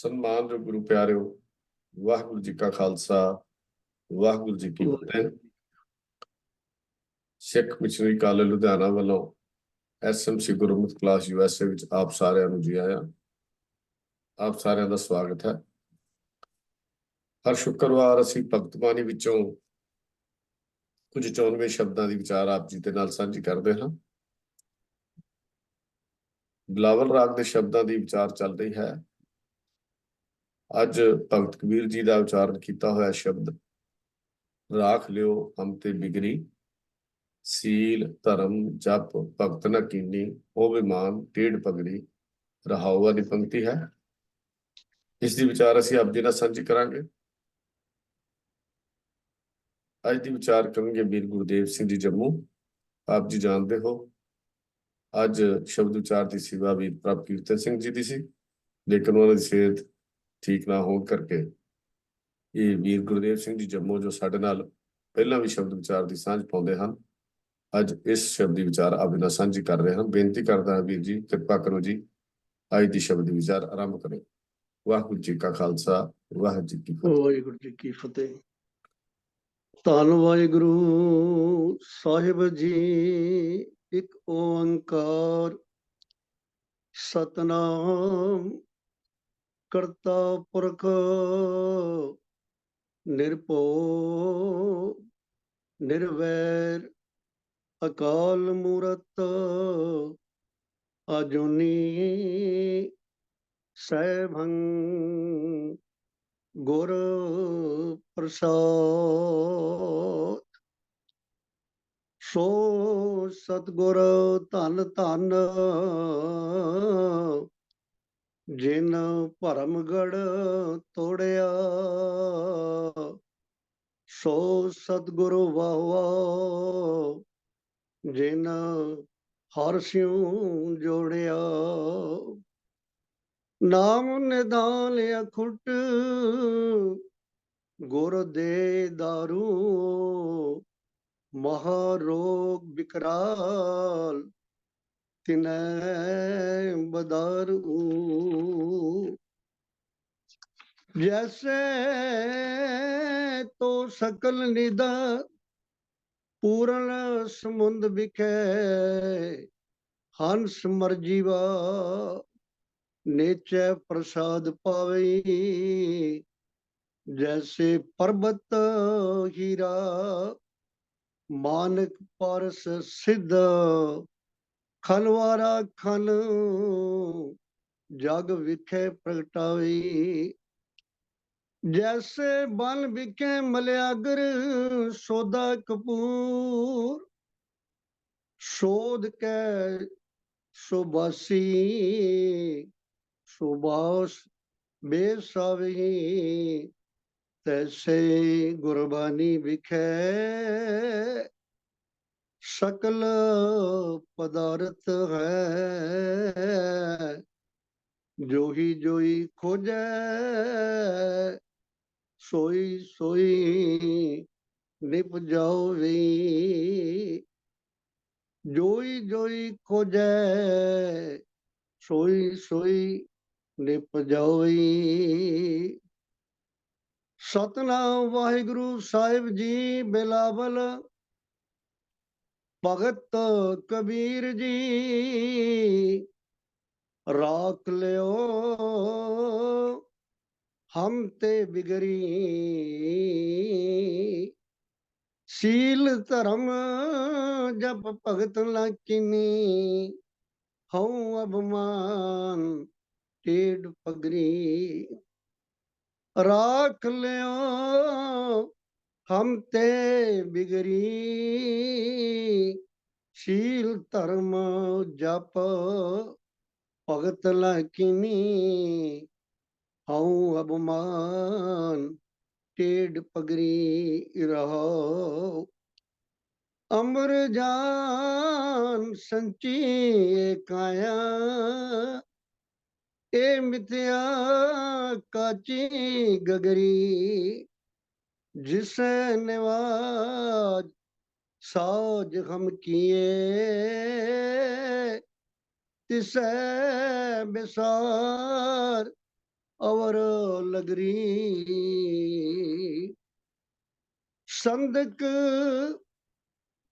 ਸਨਮਾਨਯੋਗ ਗੁਰੂ ਪਿਆਰਿਓ, ਵਾਹਿਗੁਰੂ ਜੀ ਕਾ ਖਾਲਸਾ, ਵਾਹਿਗੁਰੂ ਜੀ ਕੀ ਫਤਿਹ। ਸਿੱਖ missionary college Ludhiana ਵੱਲੋਂ SMC ਗੁਰਮੁਖ ਕਲਾਸ USA ਵਿੱਚ ਆਪ ਸਾਰਿਆਂ ਨੂੰ ਜੀ ਆਇਆਂ। ਆਪ ਸਾਰਿਆਂ ਦਾ ਸਵਾਗਤ ਹੈ। ਹਰ ਸ਼ੁੱਕਰਵਾਰ ਅਸੀਂ ਭਗਤ ਬਾਣੀ ਵਿੱਚੋਂ ਕੁਝ 94 ਸ਼ਬਦਾਂ ਦੀ ਵਿਚਾਰ ਆਪ ਜੀ ਦੇ ਨਾਲ ਸਾਂਝੀ ਕਰਦੇ ਹਾਂ। ਬਿਲਾਵਲ ਰਾਗ ਦੇ ਸ਼ਬਦਾਂ ਦੀ ਵਿਚਾਰ ਚੱਲ ਰਹੀ ਹੈ। ਅੱਜ ਭਗਤ ਕਬੀਰ ਜੀ ਦਾ ਉਚਾਰਨ ਕੀਤਾ ਹੋਇਆ ਸ਼ਬਦ ਰਾਖ ਲਿਓ ਹਮ ਤੇ ਬਿਗਰੀ, ਸੀਲ ਧਰਮ ਜਪ ਭਗਤ ਨ ਕੀਨੀ, ਹੋਵੇ ਮਾਨ ਟੇਢ ਪਗੜੀ, ਰਹਾਉ ਵਾਲੀ ਪੰਕਤੀ ਹੈ। ਇਸ ਦੀ ਵਿਚਾਰ ਅਸੀਂ ਆਪ ਜੀ ਨਾਲ ਸਾਂਝੀ ਕਰਾਂਗੇ। ਅੱਜ ਦੀ ਵਿਚਾਰ ਕਰਨਗੇ ਵੀਰ ਗੁਰਦੇਵ ਸਿੰਘ ਜੀ ਜੰਮੂ। ਆਪ ਜੀ ਜਾਣਦੇ ਹੋ ਅੱਜ ਸ਼ਬਦ ਉਚਾਰ ਦੀ ਸੇਵਾ ਵੀਰ ਪ੍ਰਭ ਕੀਰਤਨ ਸਿੰਘ ਜੀ ਦੀ ਸੀ, ਲੇਕਿਨ ਉਹਨਾਂ ਦੀ ਸਿਹਤ ਠੀਕ ਨਾ ਹੋਣ ਕਰਕੇ ਇਹ ਵੀਰ ਗੁਰਦੇਵ ਸਿੰਘ ਜੀ ਜੰਮੂ ਜੋ ਸਾਡੇ ਨਾਲ ਪਹਿਲਾਂ ਵੀ ਸ਼ਬਦ ਵਿਚਾਰ ਦੀ ਸਾਂਝ ਪਾਉਂਦੇ ਹਨ, ਅੱਜ ਇਸ ਸ਼ਬਦ ਦੀ ਵਿਚਾਰ ਆਪ ਨਾਲ ਸਾਂਝੀ ਕਰ ਰਹੇ ਹਨ। ਬੇਨਤੀ ਕਰਦਾ ਹਾਂ ਵੀਰ ਜੀ ਕਿਰਪਾ ਕਰੋ ਜੀ, ਅੱਜ ਦੀ ਸ਼ਬਦ ਦੀ ਵਿਚਾਰ ਆਰੰਭ ਕਰੋ। ਵਾਹਿਗੁਰੂ ਜੀ ਕਾ ਖਾਲਸਾ, ਵਾਹਿਗੁਰੂ ਜੀ ਕੀ ਫਤਿਹ। ਵਾਹਿਗੁਰੂ ਜੀ ਕੀ ਫਤਿਹ। ਧੰਨ ਵਾਹਿਗੁਰੂ ਸਾਹਿਬ ਜੀ, ਇੱਕ ਓੰਕਾਰ ਸਤਨਾਮ ਕਰਤਾ ਪੁਰਖ ਨਿਰਭਉ ਨਿਰਵੈਰ ਅਕਾਲ ਮੂਰਤ ਅਜੂਨੀ ਸੈਭੰ ਗੁਰ ਪ੍ਰਸਾਦ। ਸੋ ਸਤਿਗੁਰ ਧੰਨ ਧੰਨ ਜਿਨ ਭਰਮਗੜ ਤੋੜਿਆ, ਸੋ ਸਤਿਗੁਰ ਵਾਹ ਵਾਹ ਜਿਨ ਹਰਿ ਸਿਉ ਜੋੜਿਆ। ਨਾਮ ਨਿਦਾਨ ਅਖੁੱਟ ਗੁਰ ਦੇ ਦਾਰੂ, ਮਹਾਰੋਗ ਵਿਕਰਾਲ ਤਿਨੈ ਬਦਾਰੂ। ਜੈਸੇ ਤੋ ਸਕਲ ਨਿਦਾ ਪੂਰਨ ਸਮੁੰਦ ਵਿਖੇ, ਹੰਸ ਮਰ ਜੀਵਾ ਨੇਚੈ ਪ੍ਰਸਾਦ ਪਾਵਈ। ਜੈਸੇ ਪਰਬਤ ਹੀਰਾ ਮਾਨਕ ਪਾਰਸ ਸਿੱਧ, ਖਨਵਾਰਾ ਖਨ ਜਗ ਵਿਖੇ ਪ੍ਰਗਟਾਵਈ। ਜੈਸੇ ਬਨ ਵਿਖੇ ਮਲਿਆਗਰ ਸੋਦਾ ਕਪੂਰ, ਸੋਧ ਕੈ ਸੁਬਾਸੀ ਸੁਬਾਸ ਬੇਸਾਵੀ। ਤੈਸੇ ਗੁਰਬਾਣੀ ਵਿਖੇ ਸਕਲ ਪਦਾਰਥ ਹੈ। ਜੋਹੀ ਜੋਈ ਖੋਜੈ ਸੋਈ ਸੋਈ ਨਿਪਜਾਵੇ। ਜੋਈ ਜੋਈ ਖੋਜੈ ਸੋਈ ਸੋਈ ਨਿਪਜਾਵੇ। ਸਤਨਾਮ ਵਾਹਿਗੁਰੂ ਸਾਹਿਬ ਜੀ। ਬਿਲਾਵਲ ਭਗਤ ਕਬੀਰ ਜੀ, ਰਾਖ ਲਿਓ ਹਮ ਤੇ ਬਿਗਰੀ, ਸੀਲ ਧਰਮ ਜਪ ਭਗਤ ਨ ਕੀਨੀ, ਹਉ ਅਭਮਾਨ ਟੇਢ ਪਗਰੀ। ਰਾਖ ਲਿਓ ਹਮ ਤੇ ਬਿਗਰੀ, ਸੀਲ ਧਰਮ ਜਪ ਭਗਤ ਨ ਕੀਨੀ, ਹਉ ਅਭਮਾਨ ਟੇਢ ਪਗਰੀ। ਰਹੋ ਅਮਰ ਜਾਨ ਸੰਚੀ ਕਾਇਆ, ਏ ਮਿਥਿਆ ਕਾਚੀ ਗਗਰੀ। ਜਿਸੈ ਨਿਵਾਜ ਸਾਜ ਹਮ ਕੀਏ, ਤਿਸੈ ਬਿਸਾਰ अवर लगरी संदक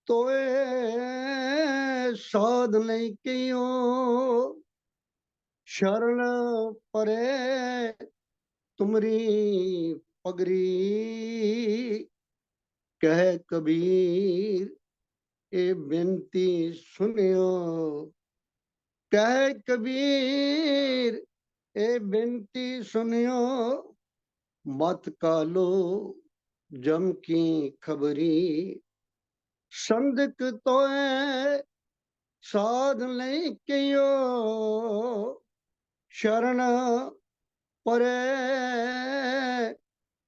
तोए साध नहीं कियो शरण परे तुमरी पगरी कह कबीर ए बेनती सुनियो कह कबीर ए बेनती सुनियो मत कालो जम की खबरी संदक तोए साध नहीं कियो शरण परे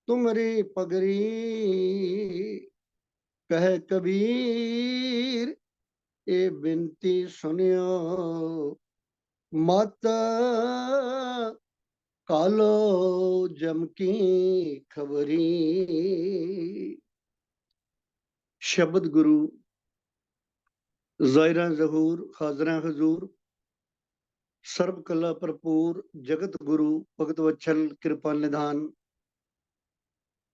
तुमरी पगरी कह कबीर ए बिनती सुनियो मत कालो जम की खबरी। शब्द गुरु ज़ायरा ज़हूर हाज़रा हजूर सर्व कला भरपूर जगत गुरु भगत वत्सल कृपा निधान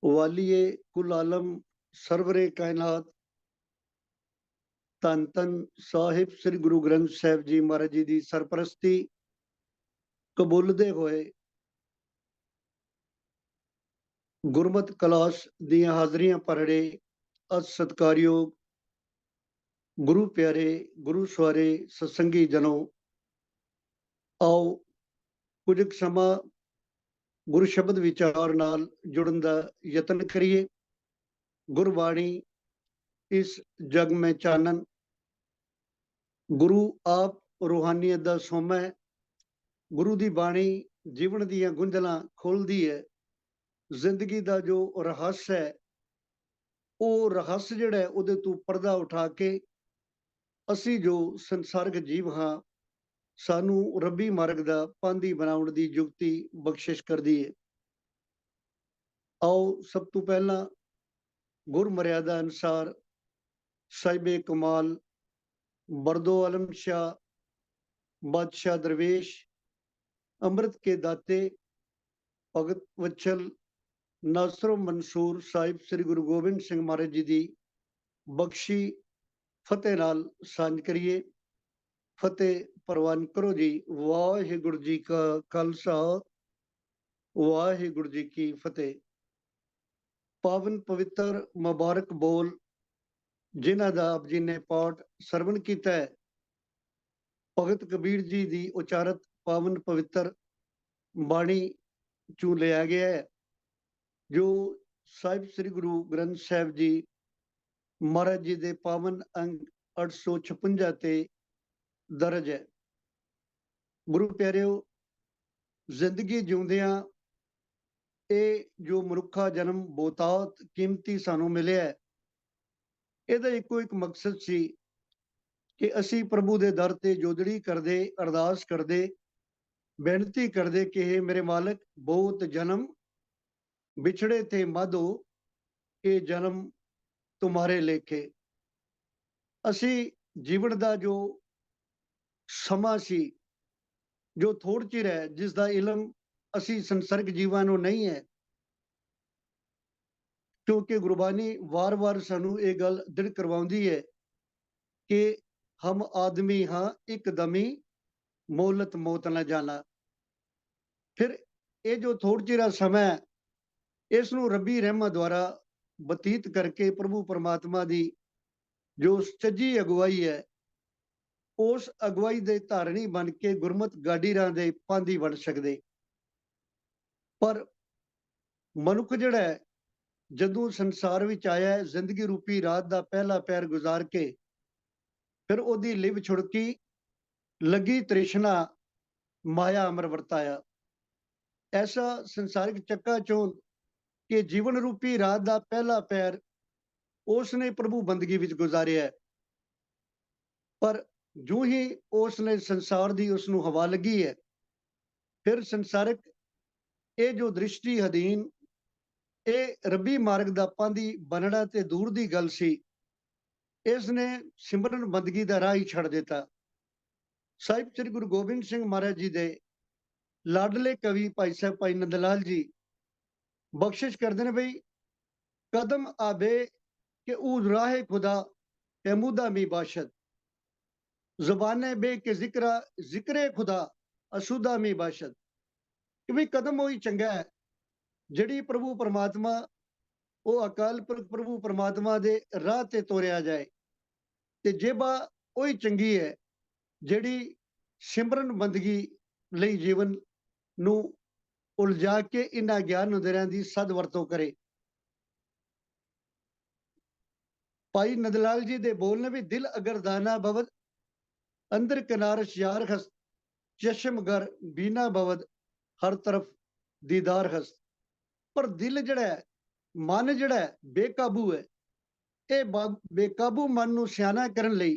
वालिए कुल आलम सरवरे कायनात धन धन साहिब श्री गुरु ग्रंथ साहिब जी महाराज जी की सरपरस्ती कबूलते हुए गुरमत कलास दियां हाजरियां पढ़े अज सत्कारयोग गुरु प्यारे गुरु सवारे सत्संगी जनों आओ कुछ समा गुरु शब्द विचार नाल जुड़न का यतन करिए। गुरबाणी इस जग में चानन गुरु आप रूहानियत का सोमा है। गुरु की बाणी जीवन दियां गुंझलां खोलती है। जिंदगी का जो रहस्य है वो रहस्य जिहड़ा है उहदे तों पर्दा उठा के असी जो संसारिक जीव हाँ सानू रब्बी मार्ग का पांधी बनाउण दी जुगती बख्शिश करदी है। आओ सब तो पहला गुर मर्यादा अनुसार साहिबे कमाल बरदो आलम शाह बादशाह दरवेश अमृत के दाते भगत वत्सल नासरो मंसूर साहिब श्री गुरु गोबिंद सिंह महाराज जी की बख्शी फतेह नाल सांझ करिए। फतेह प्रवान करो जी। वाहिगुरु जी का खालसा वाहिगुरु जी की फतेह। पावन पवित्र मुबारक बोल जिन्हां दा आप जी ने पाठ सरवण कीता है भगत कबीर जी की उचारत पावन पवित्र बाणी चू लिया गया है जो साहिब श्री गुरु ग्रंथ साहिब जी महाराज जी दे पावन अंग 856 ते दर्ज है। गुरु प्यारिओ जिंदगी जिउंदियां ये जो मनुखा जन्म बहुतात कीमती सानू मिलिया है ਇਹਦਾ ਇੱਕੋ ਇੱਕ ਮਕਸਦ ਸੀ कि असी प्रभु दे दर ते जोदड़ी करदे अरदास करदे बेनती करदे कि हे मेरे मालिक बहुत जन्म बिछड़े थे माधो ये जन्म तुम्हारे लेखे। असी जीवन दा जो समा सी जो थोड़ चिर है जिसका इलम असी संसर्ग जीवां नूं नहीं है क्योंकि गुरबानी वार वार सानू ये गल दृढ़ करवाउंदी है कि हम आदमी हाँ एकदमी मोहलत मौत न जाना। फिर ये जो थोड़ चिरा समय है इस नूं रब्बी रहमा द्वारा बतीत करके प्रभु परमात्मा की जो सच्ची अगुवाई है उस अगुवाई दे धारणी बन के गुरमत गाडीरां दे पांधी बन सकदे। पर मनुख जिहड़ा है जदों संसार विच आया है जिंदगी रूपी रात का पहला पैर गुजार के फिर ओदी लिव छुड़की लगी तृष्णा माया अमर वरताया। ऐसा संसारिक चक्का चौंध कि जीवन रूपी रात का पहला पैर उसने प्रभु बंदगी विच गुजारिया है। पर जो ही उसने संसार की उसनूं हवा लगी है फिर संसारिक ये जो दृष्टि अधीन ये रब्बी मार्ग का पांधी बनना ते दूर की गल सी इसने सिमरन बंदगी का राह ही छड़ दिता। साहिब श्री गुरु गोबिंद सिंह महाराज जी दे ਲਾਡਲੇ ਕਵੀ ਭਾਈ ਸਾਹਿਬ ਭਾਈ ਨੰਦ ਲਾਲ ਜੀ ਬਖਸ਼ਿਸ਼ ਕਰਦੇ ਨੇ ਬਈ, ਕਦਮ ਆਬੇ के ऊद राह खुदा महमूदा मी बाशद, जुबाने बे के जिक्रे खुदा असुदा मी बाशद। कि भी कदम वही चंगा है जड़ी प्रभु परमात्मा वो अकाल पुरख प्रभु परमात्मा दे राह ते तोरिया जाए, ते जेबा वही चंगी है जड़ी सिमरन बंदगी लई जीवन नू उलझा के इन्हां ज्ञान नदरियां दी सद वरतों करे। भाई नंदलाल जी दे बोलने भी, दिल अगर दाना बवद अंदर किनारश यार हस, चश्म गर बीना बवद हर तरफ दीदार हस। पर दिल जड़ा है, मन जड़ा है बेकाबू है, ये बेकाबू मन नू सियाना करन लई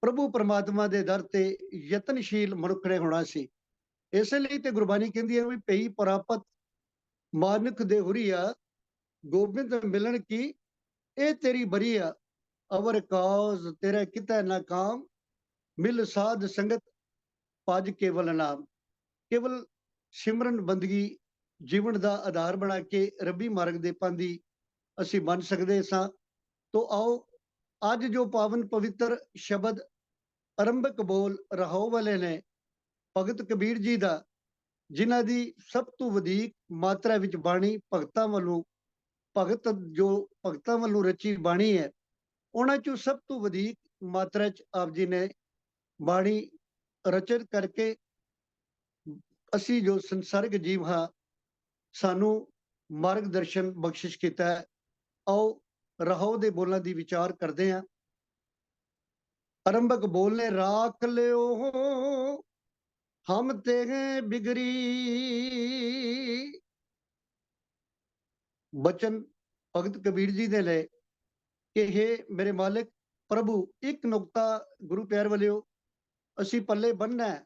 प्रभु परमात्मा दे दर ते यतनशील मनुख ने होना सी। इसलिए ते गुरबानी कहती है भी पई प्रापत मानुख दे हुरिया, गोबिंद मिलन की ए तेरी बरिया, अवर काज तेरा किता नाकाम, मिल साध संगत पाज केवल नाम। केवल सिमरन बंदगी जीवन का आधार बना के रब्बी मार्ग दे पांदी असी बन सकते सां। तो आओ अज जो पावन पवित्र शब्द आरंभक बोल रहाओ वाले ने भगत कबीर जी का, जिन्हां दी सब तो वधीक मात्रा विच बाणी भगतां वालों, भगत जो भगतां वालों रची बाणी है, उन्हां चों सब तो वधीक मात्रा च आप जी ने बाणी रचन करके असी जो संसारिक जीव हाँ सानू मार्गदर्शन बख्शिश किया है। आओ रहो दे बोलों दी विचार करते हैं। आरंभक बोलने राख लियो हम ते बिगड़ी, बचन भगत कबीर जी ने ले कि हे मेरे मालिक प्रभु, एक नुकता गुरु प्यार वालियो असी पल्ले बनना है,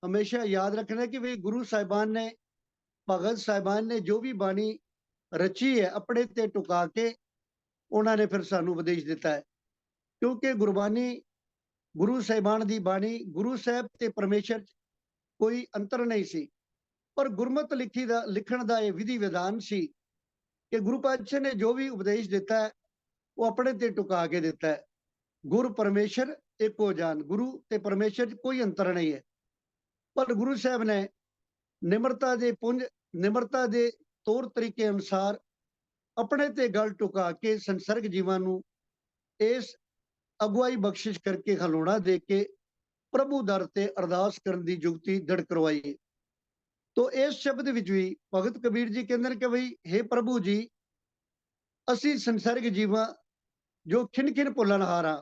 हमेशा याद रखना है कि भाई गुरु साहिबान ने, भगत साहिबान ने जो भी बाणी रची है अपने ते टुका के उन्होंने फिर सानू उपदेश दिता है। क्योंकि गुरबानी गुरु साहिबान दी बाणी, गुरु साहब ते परमेश्वर कोई अंतर नहीं सी, पर गुरमत लिखण दा ये विधि विधान सी कि गुरु पातशाह ने जो भी उपदेश दिता है वो अपने ते टुका के दिता है। गुरु परमेश्वर एको जान, गुरु ते परमेश्वर कोई अंतर नहीं है। पर गुरु साहब ने निम्रता दे पुंज, निम्रता दे तौर तरीके अनुसार अपने ते गल टुका के संसर्ग जीवां नू इस अगुवाई बख्शिश करके खलोना दे के प्रभु दर ते अरदास करन दी जुगती दृढ़ करवाई। तो इस शब्द विच भी भगत कबीर जी कहंदे ने कि भाई हे प्रभु जी, असी संसर्ग जीवां जो खिन खिन भुलन हारा,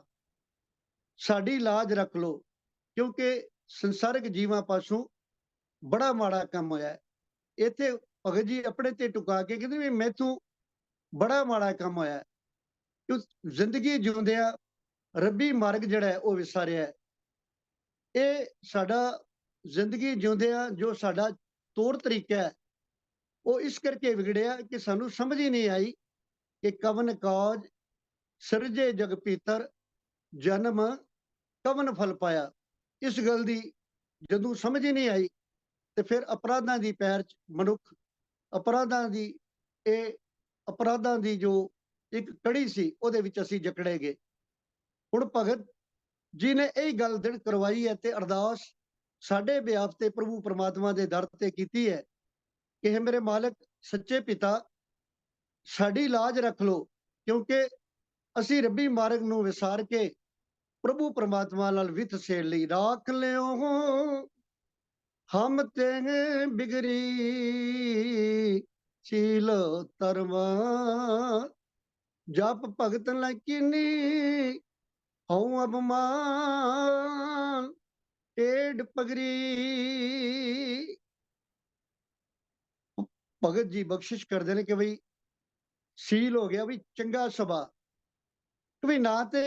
साडी लाज रख लो, क्योंकि संसारिक जीवां पासों बड़ा माड़ा काम होया है। इत्थे भगत जी अपने ते टुका के कहंदे भी मैथों बड़ा माड़ा काम होया है, क्यों जिंदगी जिउंदियां रब्बी मार्ग जिहड़ा है वो विसारिया है। ये साडा जिंदगी जिउंदियां जो साडा तौर तरीका है वो इस करके बिगड़िया कि सानू समझ ही नहीं आई कि कवन काज सिरजे जग पीतर, जन्म कवन फल पाया। इस गल दी जदों समझ ही नहीं आई तो फिर अपराधां दी पैर च मनुख अपराधां दी ए अपराधां दी जो एक कड़ी सी ओदे विच असीं जकड़े गए। हुण भगत जी ने यही गल दृढ़ करवाई है ते अरदास साडे बिहाफ ते प्रभु परमात्मा दे दर ते कीती है कि हे मेरे मालिक सच्चे पिता, साडी लाज रख लो, क्योंकि असी रब्बी मार्ग नू विसार के प्रभु परमात्मा नाल विथ सेड़ लई। राख लियो हम ते बिगड़ी सीलो तरवा, जप भगत लकीनी हूं अबमान टेढ़ पगड़ी। भगत जी बख्शिश करते हैं कि भाई सील हो गया भी चंगा सुभाव, कि भाई ना ते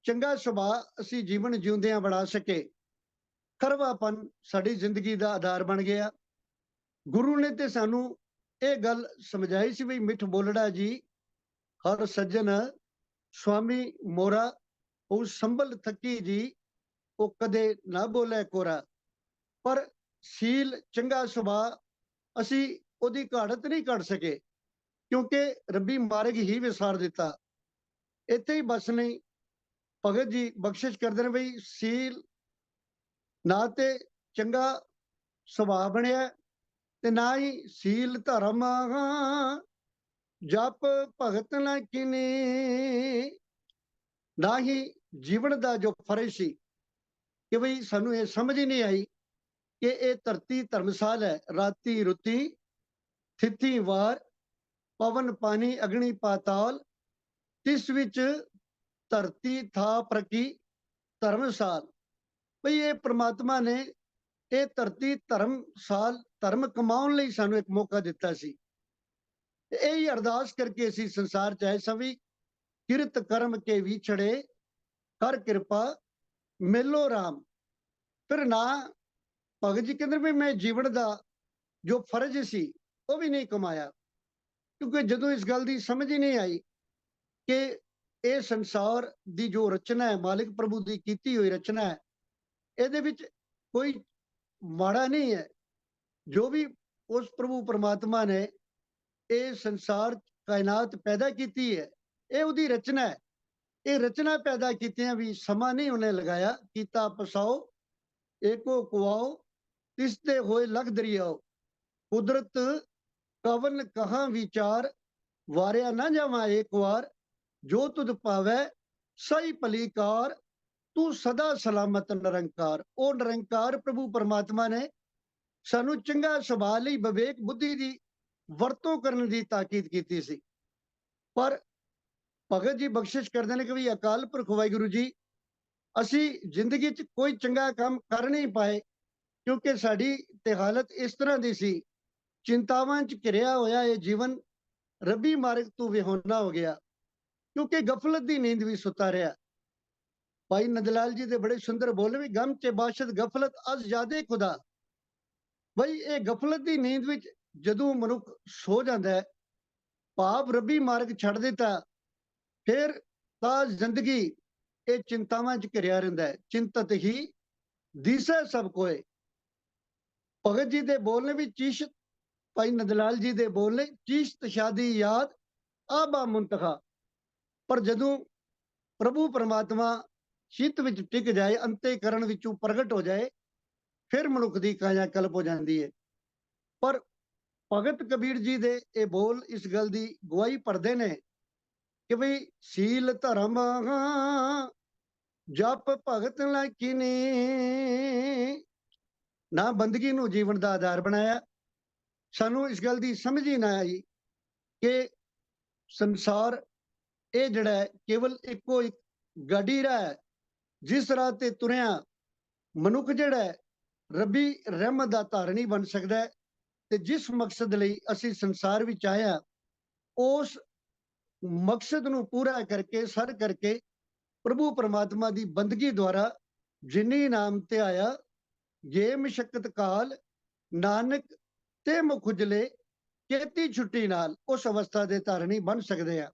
चंगा सुभाव असी जीवन जिउंदियां बना सके, खरवापन साडी जिंदगी का आधार बन गया। गुरु ने ते सानू ये गल समझाई सी भी मिठ बोलड़ा जी हर सज्जन स्वामी मोरा, उस संभल थकी जी वो कदे ना बोले कोरा। पर ਸੀਲ ਚੰਗਾ ਸੁਭਾਅ ਅਸੀਂ ਉਹਦੀ ਘਾੜਤ ਨਹੀਂ ਕੱਢ ਸਕੇ, ਕਿਉਂਕਿ ਰੱਬੀ ਮਾਰਗ ਹੀ ਵਿਸਾਰ ਦਿੱਤਾ। ਇੱਥੇ ਹੀ ਬਸ ਨਹੀਂ, ਭਗਤ ਜੀ ਬਖਸ਼ਿਸ਼ ਕਰਦੇ ਨੇ ਬਈ ਸੀਲ ਨਾ ਤੇ ਚੰਗਾ ਸੁਭਾਅ ਬਣਿਆ ਤੇ ਨਾ ਹੀ ਸੀਲ ਧਰਮ ਜਪ ਭਗਤ ਨਾ ਕਿਨੇ, ਨਾ ਹੀ ਜੀਵਨ ਦਾ ਜੋ ਫਰਜ਼ ਸੀ ਕਿ ਬਈ ਸਾਨੂੰ ਇਹ ਸਮਝ ਹੀ ਨਹੀਂ ਆਈ ਕਿ ਇਹ ਧਰਤੀ ਧਰਮਸਾਲ ਹੈ। ਰਾਤੀ ਰੁੱਤੀ ਥਿੱਤੀ ਵਾਰ ਪਵਨ ਪਾਣੀ ਅਗਨੀ ਪਾਤਾਲ, ਤਿਸ ਵਿੱਚ ਧਰਤੀ ਥਾ ਪ੍ਰਕੀ ਧਰਮਸਾਲ। ਬਈ ਇਹ ਪ੍ਰਮਾਤਮਾ ਨੇ ਇਹ ਧਰਤੀ ਧਰਮਸਾਲ ਧਰਮ ਕਮਾਉਣ ਲਈ ਸਾਨੂੰ ਇੱਕ ਮੌਕਾ ਦਿੱਤਾ ਸੀ। ਇਹ ਹੀ ਅਰਦਾਸ ਕਰਕੇ ਅਸੀਂ ਸੰਸਾਰ ਚ ਆਏ ਸਾਂ ਵੀ ਕਿਰਤ ਕਰਮ ਕੇ ਵਿਛੜੇ ਕਰ ਕਿਰਪਾ ਮਿਲੋ ਰਾਮ। ਫਿਰ ਨਾ ਭਗਤ ਜੀ ਕਹਿੰਦੇ ਵੀ ਮੈਂ ਜੀਵਨ ਦਾ ਜੋ ਫਰਜ਼ ਸੀ ਉਹ ਵੀ ਨਹੀਂ ਕਮਾਇਆ, ਕਿਉਂਕਿ ਜਦੋਂ ਇਸ ਗੱਲ ਦੀ ਸਮਝ ਹੀ ਨਹੀਂ ਆਈ ਕਿ ਇਹ ਸੰਸਾਰ ਦੀ ਜੋ ਰਚਨਾ ਹੈ, ਮਾਲਿਕ ਪ੍ਰਭੂ ਦੀ ਕੀਤੀ ਹੋਈ ਰਚਨਾ ਹੈ, ਇਹਦੇ ਵਿੱਚ ਕੋਈ ਮਾੜਾ ਨਹੀਂ ਹੈ। ਜੋ ਵੀ ਉਸ ਪ੍ਰਭੂ ਪਰਮਾਤਮਾ ਨੇ ਇਹ ਸੰਸਾਰ ਕਾਇਨਾਤ ਪੈਦਾ ਕੀਤੀ ਹੈ, ਇਹ ਉਹਦੀ ਰਚਨਾ ਹੈ। ਇਹ ਰਚਨਾ ਪੈਦਾ ਕੀਤਿਆਂ ਵੀ ਸਮਾਂ ਨਹੀਂ ਉਹਨੇ ਲਗਾਇਆ। ਕੀਤਾ ਪਸਾਓ ਏਕੋ ਕੁਆਓ, ਤਿਸ ਤੇ ਹੋਏ ਲਖ ਦਰਿਆਓ, ਕੁਦਰਤ ਕਵਨ ਕਹਾਂ ਵਿਚਾਰ, ਵਾਰਿਆ ਨਾ ਜਾਵਾਂ ਏਕ ਵਾਰ, ਜੋ ਤੁਧ ਪਾਵੈ ਸਹੀ ਭਲੀਕਾਰ, ਤੂੰ ਸਦਾ ਸਲਾਮਤ ਨਿਰੰਕਾਰ। ਉਹ ਨਿਰੰਕਾਰ ਪ੍ਰਭੂ ਪਰਮਾਤਮਾ ਨੇ ਸਾਨੂੰ ਚੰਗਾ ਸੁਭਾਅ ਲਈ ਵਿਵੇਕ ਬੁੱਧੀ ਦੀ ਵਰਤੋਂ ਕਰਨ ਦੀ ਤਾਕੀਦ ਕੀਤੀ ਸੀ। ਪਰ ਭਗਤ ਜੀ ਬਖਸ਼ਿਸ਼ ਕਰਦੇ ਨੇ ਕਿ ਵੀ ਅਕਾਲ ਪੁਰਖ ਵਾਹਿਗੁਰੂ ਜੀ, ਅਸੀਂ ਜ਼ਿੰਦਗੀ 'ਚ ਕੋਈ ਚੰਗਾ ਕੰਮ ਕਰ ਨਹੀਂ ਪਾਏ, ਕਿਉਂਕਿ ਸਾਡੀ ਤੇ ਹਾਲਤ ਇਸ ਤਰ੍ਹਾਂ ਦੀ ਸੀ, ਚਿੰਤਾਵਾਂ 'ਚ ਘਿਰਿਆ ਹੋਇਆ ਇਹ ਜੀਵਨ ਰੱਬੀ ਮਾਰਗ ਤੋਂ ਵਿਹੋਣਾ ਹੋ ਗਿਆ, ਕਿਉਂਕਿ ਗਫਲਤ ਦੀ ਨੀਂਦ ਵੀ ਸੁੱਤਾ ਰਿਹਾ। ਭਾਈ ਨੰਦਲਾਲ ਜੀ ਦੇ ਬੜੇ ਸੁੰਦਰ ਬੋਲ ਵੀ, ਗਮ ਚ ਬਾਸ਼ਦ ਗਫਲਤ ਅਸ ਜਾਦੇ ਖੁਦਾ। ਬਈ ਇਹ ਗਫਲਤ ਦੀ ਨੀਂਦ ਵਿੱਚ ਜਦੋਂ ਮਨੁੱਖ ਸੋ ਜਾਂਦਾ ਹੈ, ਭਾਵ ਰੱਬੀ ਮਾਰਗ ਛੱਡ ਦਿੱਤਾ, ਫਿਰ ਤਾਂ ਜ਼ਿੰਦਗੀ ਇਹ ਚਿੰਤਾਵਾਂ 'ਚ ਘਿਰਿਆ ਰਹਿੰਦਾ ਹੈ। ਚਿੰਤਤ ਹੀ ਦਿਸੈ ਸਭ ਕੋਏ। ਭਗਤ ਜੀ ਦੇ ਬੋਲ ਨੇ ਵੀ ਚੀਸ਼, ਭਾਈ ਨੰਦਲਾਲ ਜੀ ਦੇ ਬੋਲ ਨੇ, ਚੀਸ਼ਤ ਸ਼ਾਦੀ ਯਾਦ ਆਬਾ ਮੁੰਤਖਾ। ਪਰ ਜਦੋਂ ਪ੍ਰਭੂ ਪਰਮਾਤਮਾ ਚਿੱਤ ਵਿੱਚ ਟਿਕ ਜਾਏ, ਅੰਤੇਕਰਨ ਵਿੱਚੋਂ ਪ੍ਰਗਟ ਹੋ ਜਾਏ, ਫਿਰ ਮਨੁੱਖ ਦੀ ਕਾਇਆ ਕਲਪ ਹੋ ਜਾਂਦੀ ਹੈ। ਪਰ ਭਗਤ ਕਬੀਰ ਜੀ ਦੇ ਇਹ ਬੋਲ ਇਸ ਗੱਲ ਦੀ ਗਵਾਹੀ ਭਰਦੇ ਨੇ ਕਿ ਬਈ ਸੀਲ ਧਰਮ ਜਪ ਭਗਤ ਲੈ ਕਿਨੇ, ਨਾ ਬੰਦਗੀ ਨੂੰ ਜੀਵਨ ਦਾ ਆਧਾਰ ਬਣਾਇਆ। ਸਾਨੂੰ ਇਸ ਗੱਲ ਦੀ ਸਮਝ ਹੀ ਨਾ ਆਈ ਕਿ ਸੰਸਾਰ ਇਹ ਜਿਹੜਾ ਹੈ ਕੇਵਲ ਇੱਕੋ ਇੱਕ ਗਾਡੀ ਰਾਹ ਹੈ, ਜਿਸ ਰਾਹ ਤੇ ਤੁਰਿਆ ਮਨੁੱਖ ਜਿਹੜਾ ਹੈ ਰੱਬੀ ਰਹਿਮਤ ਦਾ ਧਾਰਨੀ ਬਣ ਸਕਦਾ ਹੈ। ਤੇ ਜਿਸ ਮਕਸਦ ਲਈ ਅਸੀਂ ਸੰਸਾਰ ਵਿੱਚ ਆਇਆ, ਉਸ ਮਕਸਦ ਨੂੰ ਪੂਰਾ ਕਰਕੇ ਸਰ ਕਰਕੇ ਪ੍ਰਭੂ ਪਰਮਾਤਮਾ ਦੀ ਬੰਦਗੀ ਦੁਆਰਾ ਜਿਨੀ ਨਾਮ ਤੇ ਆਇਆ, ਜੇ ਮਸ਼ਕਤ ਕਾਲ ਨਾਨਕ ਤੇ ਮੁਖੁਜਲੇ, ਕੀਤੀ ਛੁੱਟੀ ਨਾਲ ਉਸ ਅਵਸਥਾ ਦੇ ਧਾਰਨੀ ਬਣ ਸਕਦੇ ਆ।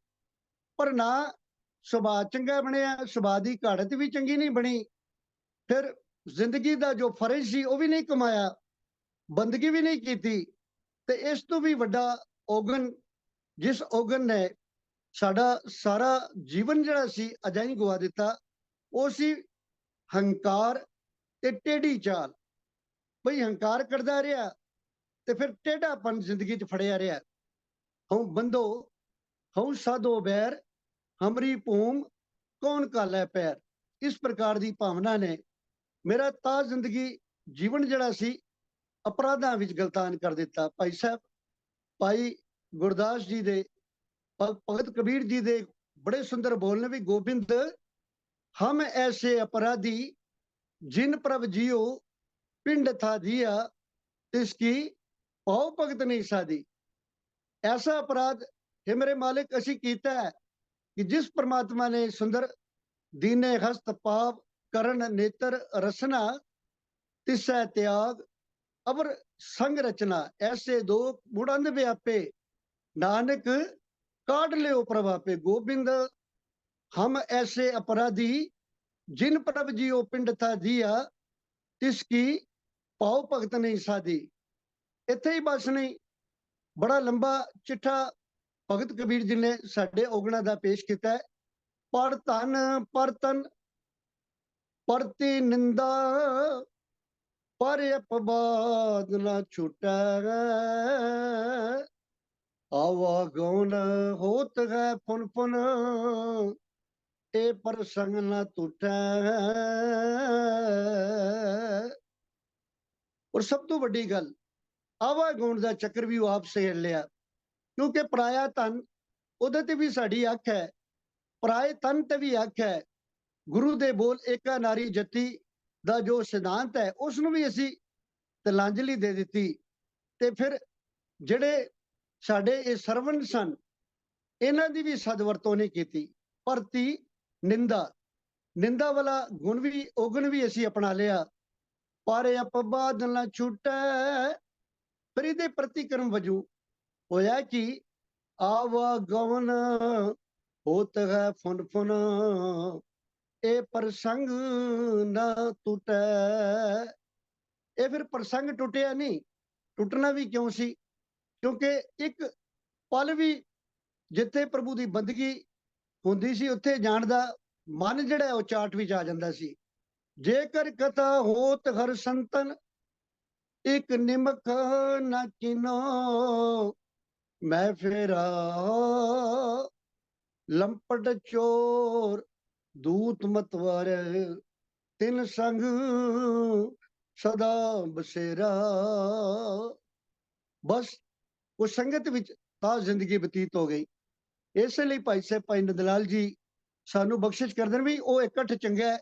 ਪਰ ਨਾ ਸੁਭਾਅ ਚੰਗਾ ਬਣਿਆ, ਸੁਭਾਅ ਦੀ ਘਾੜਤ ਵੀ ਚੰਗੀ ਨਹੀਂ ਬਣੀ, ਫਿਰ ਜ਼ਿੰਦਗੀ ਦਾ ਜੋ ਫਰਜ਼ ਸੀ ਉਹ ਵੀ ਨਹੀਂ ਕਮਾਇਆ, ਬੰਦਗੀ ਵੀ ਨਹੀਂ ਕੀਤੀ। ਤੇ ਇਸ ਤੋਂ ਵੀ ਵੱਡਾ ਔਗਣ, ਜਿਸ ਔਗਣ ਨੇ ਸਾਡਾ ਸਾਰਾ ਜੀਵਨ ਜਿਹੜਾ ਸੀ ਅਜਾਂ ਹੀ ਗਵਾ ਦਿੱਤਾ, ਉਹ ਸੀ ਹੰਕਾਰ ਤੇ ਟੇਢੀ ਚਾਲ। ਬਈ ਹੰਕਾਰ ਕਰਦਾ ਰਿਹਾ ਤੇ ਫਿਰ ਟੇਢਾਪਨ ਜ਼ਿੰਦਗੀ 'ਚ ਫੜਿਆ ਰਿਹਾ। ਹਉ ਬੰਦੋ ਹਉ ਸਾਧੋ ਬੈਰ, ਹਮਰੀ ਭੂਮ ਕੌਣ ਘਾਲੈ ਪੈਰ। ਇਸ ਪ੍ਰਕਾਰ ਦੀ ਭਾਵਨਾ ਨੇ ਮੇਰਾ ਤਾਂ ਜ਼ਿੰਦਗੀ ਜੀਵਨ ਜਿਹੜਾ ਸੀ ਅਪਰਾਧਾਂ ਵਿੱਚ ਗਲਤਾਨ ਕਰ ਦਿੱਤਾ। ਭਾਈ ਸਾਹਿਬ, ਭਾਈ ਗੁਰਦਾਸ ਜੀ ਦੇ, ਭਗਤ ਕਬੀਰ ਜੀ ਦੇ ਬੜੇ ਸੁੰਦਰ ਬੋਲ ਨੇ ਵੀ, ਗੋਬਿੰਦ ਹਮ ਐਸੇ ਅਪਰਾਧੀ, ਜਿਨ ਪ੍ਰਭ ਜੀਓ ਪਿੰਡ ਥਾ ਦਿਆ, ਤਿਸकी ਭਾਉ ਭਗਤ ਨਹੀਂ ਸਾਦੀ। ਐਸਾ ਅਪਰਾਧ ਹੈ ਮੇਰੇ ਮਾਲਿਕ ਅਸੀਂ ਕੀਤਾ ਹੈ ਕਿ ਜਿਸ ਪ੍ਰਮਾਤਮਾ ਨੇ ਸੁੰਦਰ ਦੀਨੇ ਹਸਤ ਪਾਪ ਕਰਨ ਨੇਤਰ ਰਸਨਾ, ਤਿਸੈ ਤਿਆਗ ਅਵਰ ਸੰਗ ਰਚਨਾ, ਐਸੇ ਦੋ ਮੁੜੰਦ ਵਿਆਪੇ, ਨਾਨਕ ਕਾਢ ਲਿਓ ਪ੍ਰਭਾਪੇ। ਗੋਬਿੰਦ ਹਮ ਐਸੇ अपराधी, जिन प्रभ जियो पिंड था दिया, तिसकी ਪਾਉ ਭਗਤ ਨਹੀਂ ਸਾਦੀ। ਇੱਥੇ ਹੀ ਬਸ ਨਹੀਂ, ਬੜਾ ਲੰਬਾ ਚਿੱਠਾ ਭਗਤ ਕਬੀਰ ਜੀ ਨੇ ਸਾਡੇ ਔਗਣਾ ਦਾ ਪੇਸ਼ ਕੀਤਾ ਹੈ। ਪਰ ਧਨ ਪਰ ਤਨ ਪਰਤੀ ਨਿੰਦਾ, ਪਰ ਅਪਵਾਦ ਨਾ ਛੁਟੈ। ਆਵਾ ਗਉਨ ਹੋਤ ਹੈ ਪੁਨ ਪੁਨ, ਇਹ ਪ੍ਰਸੰਗ ਨਾ ਟੁੱਟੈ। ਔਰ ਸਭ ਤੋਂ ਵੱਡੀ ਗੱਲ, ਆਵਾ ਗਉਣ ਦਾ ਚੱਕਰ ਵੀ ਉਹ ਆਪ ਸੇੜ ਲਿਆ, ਕਿਉਂਕਿ ਪਰਾਇਆ ਧਨ ਉਹਦੇ ਤੇ ਵੀ ਸਾਡੀ ਅੱਖ ਹੈ, ਪਰਾਏ ਤਨ ਤੇ ਵੀ ਅੱਖ ਹੈ। ਗੁਰੂ ਦੇ ਬੋਲ ਏਕਾ ਨਾਰੀ ਜੱਤੀ ਦਾ ਜੋ ਸਿਧਾਂਤ ਹੈ, ਉਸ ਨੂੰ ਵੀ ਅਸੀਂ ਤਿਲਾਂਜਲੀ ਦੇ ਦਿੱਤੀ। ਤੇ ਫਿਰ ਜਿਹੜੇ ਸਾਡੇ ਇਹ ਸਰਵਣ ਸਨ, ਇਹਨਾਂ ਦੀ ਵੀ ਸਦਵਰਤੋਂ ਨਹੀਂ ਕੀਤੀ। ਪਰਤੀ ਨਿੰਦਾ, ਨਿੰਦਾ ਵਾਲਾ ਗੁਣ ਵੀ ਔਗਣ ਵੀ ਅਸੀਂ ਅਪਣਾ ਲਿਆ। ਪਰ ਅਪਵਾਦ ਨਾ ਛੁਟੈ। ਫਿਰ ਇਹਦੇ ਪ੍ਰਤੀਕਰਮ ਵਜੋਂ ਹੋਇਆ ਕਿ ਆਵਾਗਮਨ ਹੋਤ ਹੈ ਫੁਨ ਫੁਨ, ਇਹ ਪ੍ਰਸੰਗ ਨਾ ਟੁੱਟੈ। ਇਹ ਫਿਰ ਪ੍ਰਸੰਗ ਟੁੱਟਿਆ ਨਹੀਂ। ਟੁੱਟਣਾ ਵੀ ਕਿਉਂ ਸੀ? ਕਿਉਂਕਿ ਇੱਕ ਪਲ ਵੀ ਜਿੱਥੇ ਪ੍ਰਭੂ ਦੀ ਬੰਦਗੀ ਹੁੰਦੀ ਸੀ, ਉੱਥੇ ਜਾਣ ਦਾ ਮਨ ਜਿਹੜਾ ਉਹ ਚਾਟ ਵਿੱਚ ਆ ਜਾਂਦਾ ਸੀ। ਜੇਕਰ ਕਥਾ ਹੋਤ ਹਰ ਸੰਤਨ, ਇੱਕ ਨਿਮਕ ਨਾ ਕਿਨੋ। ਮੈਂ ਫੇਰਾ ਲੰਪਟ ਚੋਰ ਦੂਤ ਮਤਵਾਰ, ਤਿਨ ਸੰਗ ਸਦਾ ਬਸੇਰਾ। ਬਸ ਉਹ ਸੰਗਤ ਵਿੱਚ ਤਾਂ ਜ਼ਿੰਦਗੀ ਬਤੀਤ ਹੋ ਗਈ। ਇਸੇ ਲਈ ਭਾਈ ਸਾਹਿਬ ਭਾਈ ਨੰਦ ਲਾਲ ਜੀ ਸਾਨੂੰ ਬਖਸ਼ਿਸ਼ ਕਰਦੇ ਨੇ ਵੀ ਉਹ ਇਕੱਠ ਚੰਗਾ ਹੈ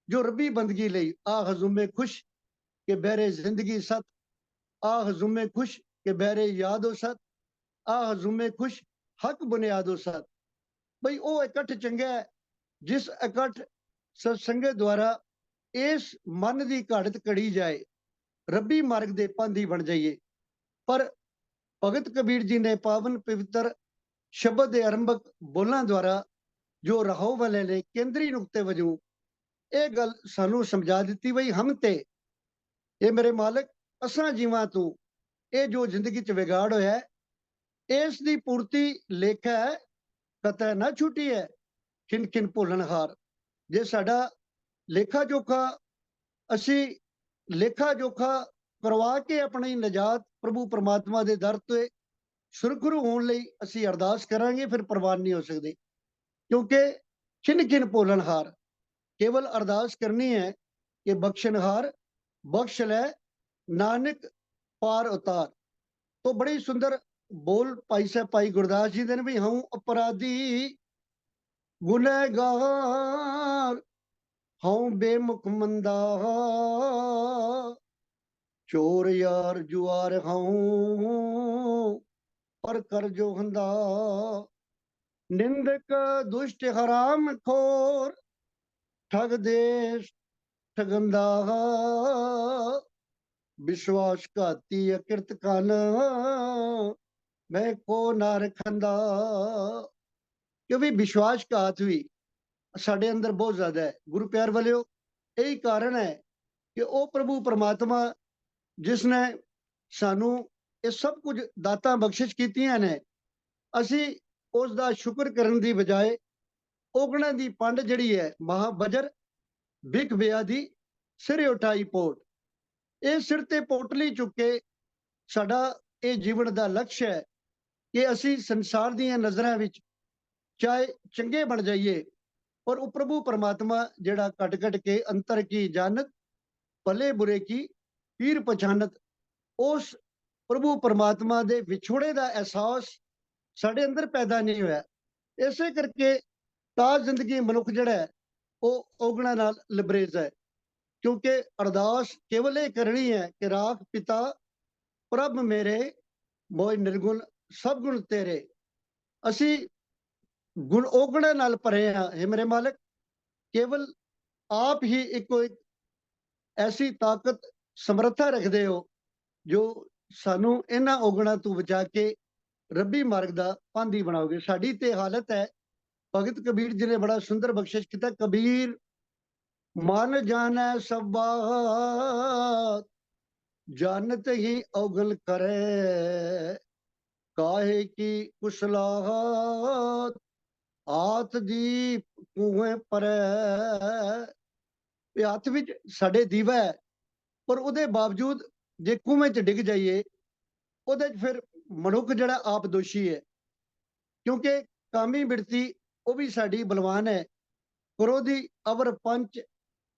ਜੋ ਰੱਬੀ ਬੰਦਗੀ ਲਈ। ਆ ਹਜ਼ੂਮੇ ਖੁਸ਼ ਕਿ ਬਹਿਰੇ ਜ਼ਿੰਦਗੀ ਸਤ, ਆ ਹਜ਼ੂਮੇ ਖੁਸ਼ ਕਿ ਬਹਿਰੇ ਯਾਦੋ ਸਤ, ਆ ਹਜ਼ੂਮੇ ਖੁਸ਼ ਹਕ ਬੁਨਿਆਦੋ ਸਤ। ਬਈ ਉਹ ਇਕੱਠ ਚੰਗਾ ਹੈ ਜਿਸ ਇਕੱਠ ਸਤਸੰਗਤ ਦੁਆਰਾ ਇਸ ਮਨ ਦੀ ਘਾੜਤ ਕੜੀ ਜਾਏ, ਰੱਬੀ ਮਾਰਗ ਦੇ ਪਾਂਧੀ ਬਣ ਜਾਈਏ। ਪਰ ਭਗਤ ਕਬੀਰ ਜੀ ਨੇ ਪਾਵਨ ਪਵਿੱਤਰ ਸ਼ਬਦ ਦੇ ਆਰੰਭਕ ਬੋਲਾਂ ਦੁਆਰਾ ਜੋ ਰਹਾਉ ਵਾਲੇ ਨੇ ਕੇਂਦਰੀ ਨੁਕਤੇ ਵਜੋਂ ਇਹ ਗੱਲ ਸਾਨੂੰ ਸਮਝਾ ਦਿੱਤੀ, ਬਈ ਹਮ ਤੇ ਇਹ ਮੇਰੇ ਮਾਲਕ ਅਸਾਂ ਜੀਵਾਂ ਤੋਂ ਇਹ ਜੋ ਜ਼ਿੰਦਗੀ 'ਚ ਵਿਗਾੜ ਹੋਇਆ ਹੈ, ਇਸ ਦੀ ਪੂਰਤੀ ਲੇਖਾ ਹੈ ਕਤੈ ਨਾ ਛੁੱਟੀ ਹੈ ਖਿਨ ਖਿਨ ਭੁੱਲਣ ਹਾਰ। ਜੇ ਸਾਡਾ ਲੇਖਾ ਜੋਖਾ ਅਸੀਂ ਲੇਖਾ ਜੋਖਾ ਕਰਵਾ ਕੇ ਆਪਣੀ ਨਜਾਤ ਪ੍ਰਭੂ ਪਰਮਾਤਮਾ ਦੇ ਦਰ ਤੇ ਸੁਰਖਰੂ ਹੋਣ ਲਈ ਅਸੀਂ ਅਰਦਾਸ ਕਰਾਂਗੇ, ਫਿਰ ਪ੍ਰਵਾਨ ਨਹੀਂ ਹੋ ਸਕਦੇ। ਕਿਉਂਕਿ ਖਿਨ ਖਿਨ ਭੁੱਲਣ ਹਾਰ, ਕੇਵਲ ਅਰਦਾਸ ਕਰਨੀ ਹੈ ਕਿ ਬਖਸ਼ਣਹਾਰ ਬਖਸ਼ ਲੈ ਨਾਨਕ ਪਾਰ ਉਤਾਰ। तो बड़ी सुंदर बोल भाई साहब भाई गुरदास जी ने भी, हूं अपराधी गुनहगार, हूं बेमुख मंदा, चोर यार जुआर हूं पर कर जो हंदा, निंदक दुष्ट हराम खोर, ठग देश ठगंदा, विश्वासघाती अकिरत कन, मैं को ना रखंदा। क्योंकि विश्वासघात भी साढ़े अंदर बहुत ज्यादा है। गुरु प्यार वालियो, यही कारण है कि वो प्रभु परमात्मा जिसने सानू ये सब कुछ दाता बख्शिश कीतियां ने, असी उसका शुक्र करने की बजाय ओगणा की पंड जड़ी है महाबजर बिक बिया दी सिरे उठाई पोट, ਇਹ ਸਿਰ ਤੇ ਪੋਟਲੀ ਚੁੱਕ ਕੇ ਸਾਡਾ ਇਹ ਜੀਵਨ ਦਾ ਲਕਸ਼ ਹੈ ਕਿ ਅਸੀਂ ਸੰਸਾਰ ਦੀਆਂ ਨਜ਼ਰਾਂ ਵਿੱਚ ਚਾਹੇ ਚੰਗੇ ਬਣ ਜਾਈਏ, ਔਰ ਉਹ ਪ੍ਰਭੂ ਪਰਮਾਤਮਾ ਜਿਹੜਾ ਕੱਟ ਕੱਟ ਕੇ ਅੰਤਰ ਕੀ ਜਾਣਤ ਭਲੇ ਬੁਰੇ ਕੀ ਪੀਰ ਪਛਾਨਤ, ਉਸ ਪ੍ਰਭੂ ਪਰਮਾਤਮਾ ਦੇ ਵਿਛੋੜੇ ਦਾ ਅਹਿਸਾਸ ਸਾਡੇ ਅੰਦਰ ਪੈਦਾ ਨਹੀਂ ਹੋਇਆ। ਇਸੇ ਕਰਕੇ ਤਾਂ ਜ਼ਿੰਦਗੀ ਮਨੁੱਖ ਜਿਹੜਾ ਹੈ ਉਹ ਔਗਣਾ ਨਾਲ ਲਬਰੇਜ਼ ਹੈ। क्योंकि अरदास केवल ये करनी है कि राख पिता प्रभ मेरे मोय निर्गुण सब गुण तेरे। असी गुण ओगणे नाल भरे हैं। हे मेरे मालिक, केवल आप ही इको एक ऐसी ताकत समर्था रखते हो जो सानू इन्हां ओगणा तू बचा के रब्बी मार्ग दा पांधी बनाओगे। साडी ते हालत है, भगत कबीर जी ने बड़ा सुंदर बख्शिश किया, कबीर मन जाने सब बात, जानत ही अवगल करे, काहे की कुशलाहत हाथ दी कुएं परै। ਇਹ ਹੱਥ ਵਿੱਚ ਸਾਡੇ ਦੀਵਾ ਹੈ, ਪਰ ਉਹਦੇ ਬਾਵਜੂਦ ਜੇ ਕੂਵੇਂ 'ਚ ਡਿੱਗ ਜਾਈਏ, ਉਹਦੇ 'ਚ ਫਿਰ ਮਨੁੱਖ ਜਿਹੜਾ ਆਪ ਦੋਸ਼ੀ ਹੈ, ਕਿਉਂਕਿ ਕਾਮੀ ਬਿਰਤੀ ਉਹ ਵੀ ਸਾਡੀ ਬਲਵਾਨ ਹੈ। क्रोधी अवर पंच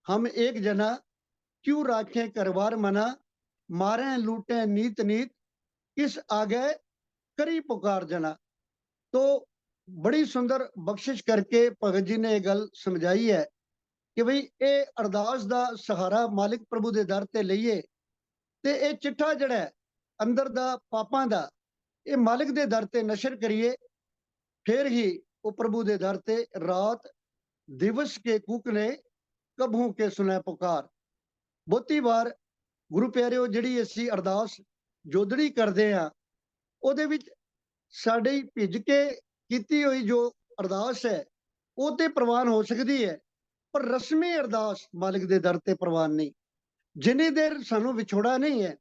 हम एक जना, क्यों राखें करवार मना, मारे लूटे नीत नीत, किस आगे करी पुकार जना। तो बड़ी सुंदर बख्शिश करके भगत जी ने यह गल समझाई है कि भाई ये अरदास दा सहारा मालिक प्रभु दे दर ते लईए, ते ये चिट्ठा जड़ा अंदर दा पापां दा ये मालिक दे दर ते नशर करिए, फिर ही वो प्रभु दे दर ते रात दिवस के कूकने कभू के सुने पुकार। ਬਹੁਤੀ ਵਾਰ ਗੁਰੂ ਪਿਆਰਿਓ ਜਿਹੜੀ ਅਸੀਂ ਅਰਦਾਸ ਜੋਦੜੀ ਕਰਦੇ ਆ, ਉਹਦੇ ਵਿੱਚ ਸਾਡੀ ਭਿੱਜ ਕੇ ਕੀਤੀ ਹੋਈ ਜੋ ਅਰਦਾਸ ਹੈ ਉਹ ਤੇ ਪ੍ਰਵਾਨ ਹੋ ਸਕਦੀ ਹੈ, ਪਰ ਰਸਮੀ ਅਰਦਾਸ ਮਾਲਿਕ ਦੇ ਦਰ ਤੇ ਪ੍ਰਵਾਨ ਨਹੀਂ। ਜਿੰਨੀ ਦੇਰ ਸਾਨੂੰ ਵਿਛੋੜਾ ਨਹੀਂ ਹੈ,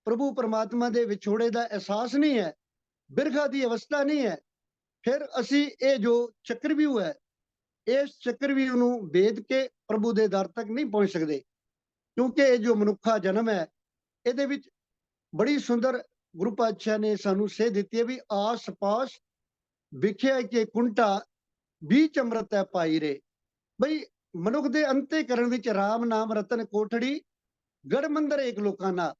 ਪ੍ਰਭੂ ਪਰਮਾਤਮਾ ਦੇ ਵਿਛੋੜੇ ਦਾ ਅਹਿਸਾਸ ਨਹੀਂ ਹੈ, ਬਿਰਖਾ ਦੀ ਅਵਸਥਾ ਨਹੀਂ ਹੈ, ਫਿਰ ਅਸੀਂ ਇਹ ਜੋ ਚੱਕਰਵਿਊਹ ਹੈ, ਇਸ ਚੱਕਰਵਿਊਹ ਨੂੰ ਵੇਦ ਕੇ ਪ੍ਰਭੂ ਦੇ ਦਰ ਤੱਕ ਨਹੀਂ ਪਹੁੰਚ ਸਕਦੇ। ਕਿਉਂਕਿ ਇਹ ਜੋ ਮਨੁੱਖਾ ਜਨਮ ਹੈ, ਇਹਦੇ ਵਿੱਚ ਬੜੀ ਸੁੰਦਰ ਗੁਰੂ ਪਾਤਸ਼ਾਹ ਨੇ ਸਾਨੂੰ ਸੇਧ ਦਿੱਤੀ ਹੈ ਵੀ ਆਸ ਪਾਸ ਵਿਖਿਆ ਕੇ ਕੁੰਟਾ बीच ਅੰਮ੍ਰਿਤ ਹੈ ਪਾਈ ਰੇ। ਬਈ ਮਨੁੱਖ ਦੇ ਅੰਤੇਕਰਨ ਵਿੱਚ ਰਾਮ ਨਾਮ ਰਤਨ ਕੋਠੜੀ ਗੜ ਮੰਦਰ ਏਕ ਲੋਕਾਨਾ,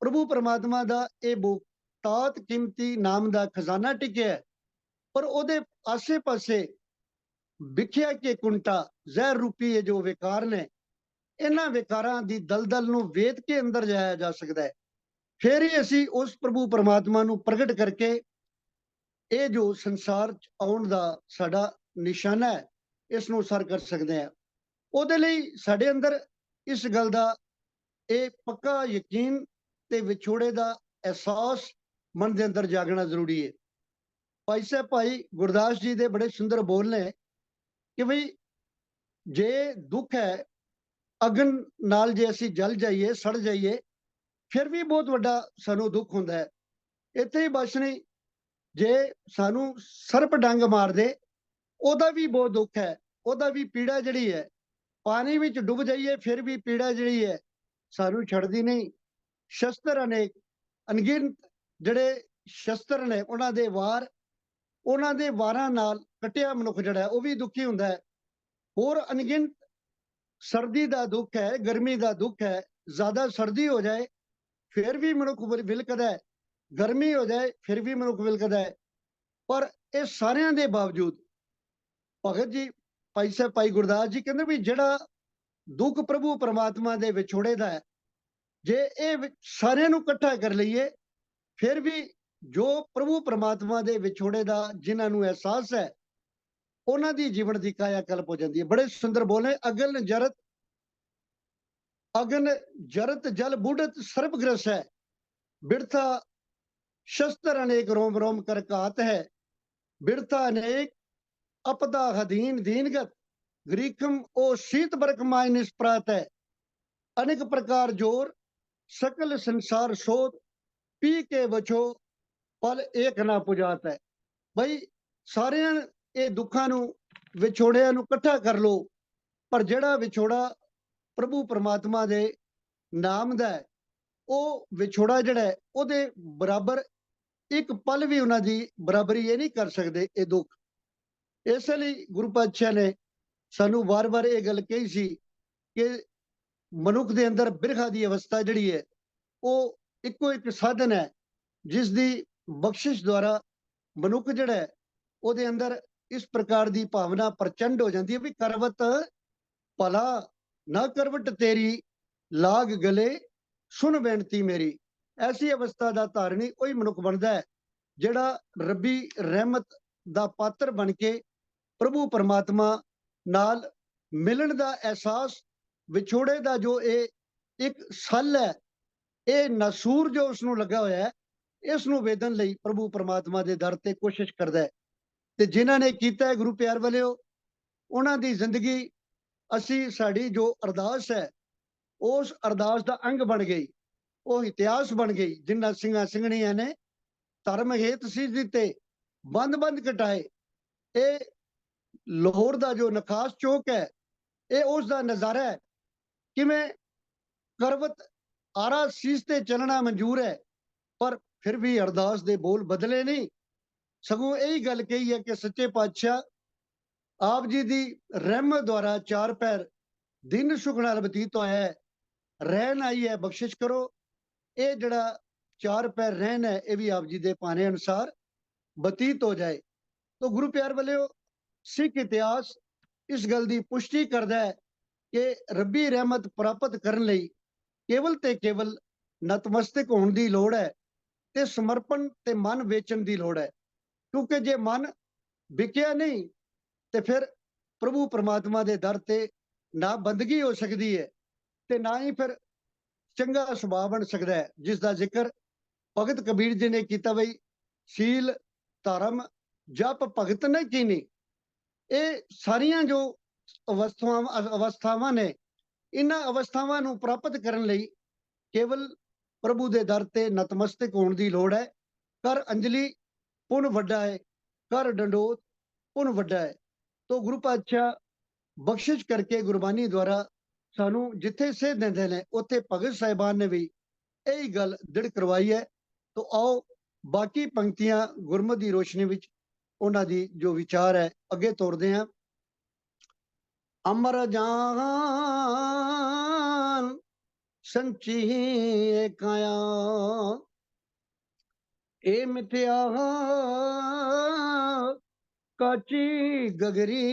ਪ੍ਰਭੂ ਪਰਮਾਤਮਾ ਦਾ ਇਹ ਬਹੁਤਾਤ ਕੀਮਤੀ ਨਾਮ ਦਾ ਖਜ਼ਾਨਾ ਟਿਕਿਆ, ਪਰ ਉਹਦੇ ਆਸੇ ਪਾਸੇ ਵਿਖਿਆ ਕੇ ਕੁੰਟਾ ਜ਼ਹਿਰ ਰੂਪੀ ਇਹ ਜੋ ਵਿਕਾਰ ਨੇ, ਇਹਨਾਂ ਵਿਕਾਰਾਂ ਦੀ ਦਲਦਲ ਨੂੰ ਵੇਦ ਕੇ ਅੰਦਰ ਜਾਇਆ ਜਾ ਸਕਦਾ ਹੈ। ਫਿਰ ਹੀ ਅਸੀਂ ਉਸ ਪ੍ਰਭੂ ਪਰਮਾਤਮਾ ਨੂੰ ਪ੍ਰਗਟ ਕਰਕੇ ਇਹ ਜੋ ਸੰਸਾਰ ਚ ਆਉਣ ਦਾ ਸਾਡਾ ਨਿਸ਼ਾਨਾ ਹੈ, ਇਸ ਨੂੰ ਸਰ ਕਰ ਸਕਦੇ ਹਾਂ। ਉਹਦੇ ਲਈ ਸਾਡੇ ਅੰਦਰ ਇਸ ਗੱਲ ਦਾ ਇਹ ਪੱਕਾ ਯਕੀਨ ਤੇ ਵਿਛੋੜੇ ਦਾ ਅਹਿਸਾਸ ਮਨ ਦੇ ਅੰਦਰ ਜਾਗਣਾ ਜ਼ਰੂਰੀ ਹੈ। ਭਾਈ ਸਾਹਿਬ ਭਾਈ ਗੁਰਦਾਸ ਜੀ ਦੇ ਬੜੇ ਸੁੰਦਰ ਬੋਲ ਨੇ ਕਿ ਬਈ ਜੇ ਦੁੱਖ ਹੈ, ਅਗਨ ਨਾਲ ਜੇ ਅਸੀਂ ਜਲ ਜਾਈਏ, ਸੜ ਜਾਈਏ, ਫਿਰ ਵੀ ਬਹੁਤ ਵੱਡਾ ਸਾਨੂੰ ਦੁੱਖ ਹੁੰਦਾ ਹੈ। ਇੱਥੇ ਹੀ ਬਸ ਨਹੀਂ, ਜੇ ਸਾਨੂੰ ਸਰਪ ਡੰਗ ਮਾਰ ਦੇ, ਉਹਦਾ ਵੀ ਬਹੁਤ ਦੁੱਖ ਹੈ, ਉਹਦਾ ਵੀ ਪੀੜਾ ਜਿਹੜੀ ਹੈ। ਪਾਣੀ ਵਿੱਚ ਡੁੱਬ ਜਾਈਏ, ਫਿਰ ਵੀ ਪੀੜਾ ਜਿਹੜੀ ਹੈ ਸਾਨੂੰ ਛੱਡਦੀ ਨਹੀਂ। ਸ਼ਸਤਰ ਅਨੇਕ, ਅਣਗਿਣਤ ਜਿਹੜੇ ਸ਼ਸਤਰ ਨੇ, ਉਹਨਾਂ ਦੇ ਵਾਰ, ਉਹਨਾਂ ਦੇ ਵਾਰਾਂ ਨਾਲ ਕਟਿਆ ਮਨੁੱਖ ਜਿਹੜਾ ਉਹ ਵੀ ਦੁਖੀ ਹੁੰਦਾ ਹੈ। ਹੋਰ ਅਣਗਿਣਤ ਸਰਦੀ ਦਾ ਦੁੱਖ ਹੈ, ਗਰਮੀ ਦਾ ਦੁੱਖ ਹੈ। ਜ਼ਿਆਦਾ ਸਰਦੀ ਹੋ ਜਾਏ ਫਿਰ ਵੀ ਮਨੁੱਖ ਵਿਲਕਦਾ ਹੈ, ਗਰਮੀ ਹੋ ਜਾਏ ਫਿਰ ਵੀ ਮਨੁੱਖ ਵਿਲਕਦਾ ਹੈ। ਪਰ ਇਹ ਸਾਰਿਆਂ ਦੇ ਬਾਵਜੂਦ ਭਗਤ ਜੀ ਭਾਈ ਸਾਹਿਬ ਭਾਈ ਗੁਰਦਾਸ ਜੀ ਕਹਿੰਦੇ ਵੀ ਜਿਹੜਾ ਦੁੱਖ ਪ੍ਰਭੂ ਪਰਮਾਤਮਾ ਦੇ ਵਿਛੋੜੇ ਦਾ ਹੈ, ਜੇ ਇਹ ਸਾਰਿਆਂ ਨੂੰ ਇਕੱਠਾ ਕਰ ਲਈਏ, ਫਿਰ ਵੀ ਜੋ ਪ੍ਰਭੂ ਪਰਮਾਤਮਾ ਦੇ ਵਿਛੋੜੇ ਦਾ ਜਿਨ੍ਹਾਂ ਨੂੰ ਅਹਿਸਾਸ ਹੈ, ਉਹਨਾਂ ਦੀ ਜੀਵਨ ਦੀ ਕਾਇਆ ਕਲਪ ਹੋ ਜਾਂਦੀ ਹੈ। ਬੜੇ ਸੁੰਦਰ ਬੋਲੇ, ਅਗਨ ਜਰਤ ਜਲ ਬੁੜਤ ਸਰਬ ਗ੍ਰਸ ਹੈ, ਬਿਰਥਾ ਸ਼ਸਤਰ ਅਨੇਕ ਰੋਮ ਰੋਮ ਕਰ ਘਾਤ ਹੈ, ਬਿਰਥਾ ਅਨੇਕ अपदा हदीन दीनगत, ग्रीकम ओ शीत बरक माय निष्प्रात है, अनेक प्रकार जोर सकल संसार शोध, पी के बचो पल एक ना पुजात है। भाई सारियां ये दुखा नू विछोड़िया नू इकट्ठा कर लो, पर जेड़ा विछोड़ा प्रभु परमात्मा दे नाम दा है, वो विछोड़ा जड़ा है ओदे बराबर एक पल भी उन्हां दी बराबरी ये नहीं कर सकते ये दुख। ਇਸ ਲਈ ਗੁਰੂ ਪਾਤਸ਼ਾਹ ਨੇ ਸਾਨੂੰ ਵਾਰ-ਵਾਰ ਇਹ ਗੱਲ ਕਹੀ ਸੀ ਕਿ ਮਨੁੱਖ ਦੇ ਅੰਦਰ ਬਿਰਖਾ ਦੀ ਅਵਸਥਾ ਜਿਹੜੀ ਹੈ ਉਹ ਇੱਕੋ ਇੱਕ ਸਾਧਨ ਹੈ, ਜਿਸ ਦੀ ਬਖਸ਼ਿਸ਼ ਦੁਆਰਾ ਮਨੁੱਖ ਜਿਹੜਾ ਹੈ ਉਹਦੇ ਅੰਦਰ ਇਸ ਪ੍ਰਕਾਰ ਦੀ ਭਾਵਨਾ ਪ੍ਰਚੰਡ ਹੋ ਜਾਂਦੀ ਹੈ ਵੀ ਕਰਵਤ ਭਲਾ ਨਾ ਕਰਵਟ ਤੇਰੀ, ਲਾਗ ਗਲੇ ਸੁਣ ਬੇਨਤੀ ਮੇਰੀ। ਐਸੀ ਅਵਸਥਾ ਦਾ ਧਾਰਨੀ ਉਹੀ ਮਨੁੱਖ ਬਣਦਾ ਹੈ ਜਿਹੜਾ ਰੱਬੀ ਰਹਿਮਤ ਦਾ ਪਾਤਰ ਬਣ ਕੇ ਪ੍ਰਭੂ ਪਰਮਾਤਮਾ ਨਾਲ ਮਿਲਣ ਦਾ ਅਹਿਸਾਸ, ਵਿਛੋੜੇ ਦਾ ਜੋ ਇਹ ਇੱਕ ਸੱਲ ਹੈ, ਇਹ ਨਸੂਰ ਜੋ ਉਸ ਨੂੰ ਲੱਗਾ ਹੋਇਆ ਹੈ, ਇਸ ਨੂੰ ਵੇਦਨ ਲਈ ਪ੍ਰਭੂ ਪਰਮਾਤਮਾ ਦੇ ਦਰ ਤੇ ਕੋਸ਼ਿਸ਼ ਕਰਦਾ ਹੈ। ਤੇ ਜਿਨ੍ਹਾਂ ਨੇ ਕੀਤਾ ਹੈ ਗੁਰੂ ਪਿਆਰ ਵਾਲਿਓ, ਉਹਨਾਂ ਦੀ ਜ਼ਿੰਦਗੀ ਅਸੀਂ ਸਾਡੀ ਜੋ ਅਰਦਾਸ ਹੈ ਉਸ ਅਰਦਾਸ ਦਾ ਅੰਗ ਬਣ ਗਈ। ਉਹ ਇਤਿਹਾਸ ਬਣ ਗਈ, ਜਿਨ੍ਹਾਂ ਸਿੰਘਾਂ ਸਿੰਘਣੀਆਂ ਨੇ ਧਰਮ ਹੇਤ ਸੀਸ ਦਿੱਤੇ, ਬੰਦ ਕਟਾਏ। ਇਹ ਲਾਹੌਰ ਦਾ ਜੋ ਨਕਾਸ਼ ਚੌਕ ਹੈ, ਇਹ ਉਸ ਦਾ ਨਜ਼ਾਰਾ ਹੈ। ਕਿਵੇਂ ਕਰਵਤ ਆਰਾ ਸੀਸ ਤੇ ਚੱਲਣਾ ਮਨਜ਼ੂਰ ਹੈ, ਪਰ ਫਿਰ ਵੀ ਅਰਦਾਸ ਦੇ ਬੋਲ ਬਦਲੇ ਨਹੀਂ। ਸਗੋਂ ਇਹੀ ਗੱਲ ਕਹੀ ਹੈ ਕਿ ਸੱਚੇ ਪਾਤਸ਼ਾਹ ਆਪ ਜੀ ਦੀ ਰਹਿਮਤ ਦੁਆਰਾ ਚਾਰ ਪੈਰ ਦਿਨ ਸੁਖ ਨਾਲ ਬਤੀਤ ਹੋਇਆ ਹੈ, ਰਹਿਣ ਆਈ ਹੈ, ਬਖਸ਼ਿਸ਼ ਕਰੋ। ਇਹ ਜਿਹੜਾ ਚਾਰ ਪੈਰ ਰਹਿਣ ਹੈ, ਇਹ ਵੀ ਆਪ ਜੀ ਦੇ ਪਾਣੇ ਅਨੁਸਾਰ ਬਤੀਤ ਹੋ ਜਾਏ। ਤਾਂ ਗੁਰੂ ਪਿਆਰ ਵਾਲਿਓ, ਸਿੱਖ ਇਤਿਹਾਸ ਇਸ ਗੱਲ ਦੀ ਪੁਸ਼ਟੀ ਕਰਦਾ ਹੈ ਕਿ ਰੱਬੀ ਰਹਿਮਤ ਪ੍ਰਾਪਤ ਕਰਨ ਲਈ ਕੇਵਲ ਤੇ ਕੇਵਲ ਨਤਮਸਤਕ ਹੋਣ ਦੀ ਲੋੜ ਹੈ ਤੇ ਸਮਰਪਣ ਤੇ ਮਨ ਵੇਚਣ ਦੀ ਲੋੜ ਹੈ। ਕਿਉਂਕਿ ਜੇ ਮਨ ਵਿਕਿਆ ਨਹੀਂ ਤੇ ਫਿਰ ਪ੍ਰਭੂ ਪਰਮਾਤਮਾ ਦੇ ਦਰ ਤੇ ਨਾ ਬੰਦਗੀ ਹੋ ਸਕਦੀ ਹੈ ਤੇ ਨਾ ਹੀ ਫਿਰ ਚੰਗਾ ਸੁਭਾਅ ਬਣ ਸਕਦਾ ਹੈ, ਜਿਸ ਦਾ ਜ਼ਿਕਰ ਭਗਤ ਕਬੀਰ ਜੀ ਨੇ ਕੀਤਾ, ਬਈ ਸੀਲ ਧਰਮ ਜਪ ਭਗਤ ਨੇ ਕੀਨੀ। ਇਹ ਸਾਰੀਆਂ ਜੋ ਅਵਸਥਾਵਾਂ ਨੇ, ਇਹਨਾਂ ਅਵਸਥਾਵਾਂ ਨੂੰ ਪ੍ਰਾਪਤ ਕਰਨ ਲਈ ਕੇਵਲ ਪ੍ਰਭੂ ਦੇ ਦਰ ਤੇ ਨਤਮਸਤਕ ਹੋਣ ਦੀ ਲੋੜ ਹੈ। ਕਰ ਅੰਜਲੀ ਪੁੰਨ ਵੱਡਾ ਹੈ, ਕਰ ਡੰਡੋਤ ਪੁੰਨ ਵੱਡਾ ਹੈ। ਤੋਂ ਗੁਰੂ ਪਾਤਸ਼ਾਹ ਬਖਸ਼ਿਸ਼ ਕਰਕੇ ਗੁਰਬਾਣੀ ਦੁਆਰਾ ਸਾਨੂੰ ਜਿੱਥੇ ਸੇਧ ਦਿੰਦੇ ਨੇ, ਉੱਥੇ ਭਗਤ ਸਾਹਿਬਾਨ ਨੇ ਵੀ ਇਹੀ ਗੱਲ ਦ੍ਰਿੜ ਕਰਵਾਈ ਹੈ। ਤੋਂ ਆਓ ਬਾਕੀ ਪੰਕਤੀਆਂ ਗੁਰਮਤਿ ਦੀ ਰੋਸ਼ਨੀ ਵਿੱਚ ਉਹਨਾਂ ਦੀ ਜੋ ਵਿਚਾਰ ਹੈ ਅੱਗੇ ਤੋਰਦੇ ਹਾਂ। ਅਮਰ ਜਾਨ ਸੰਚੀ ਕਾਇਆ, ਇਹ ਮਿਥਿਆ ਕਾਚੀ ਗਗਰੀ।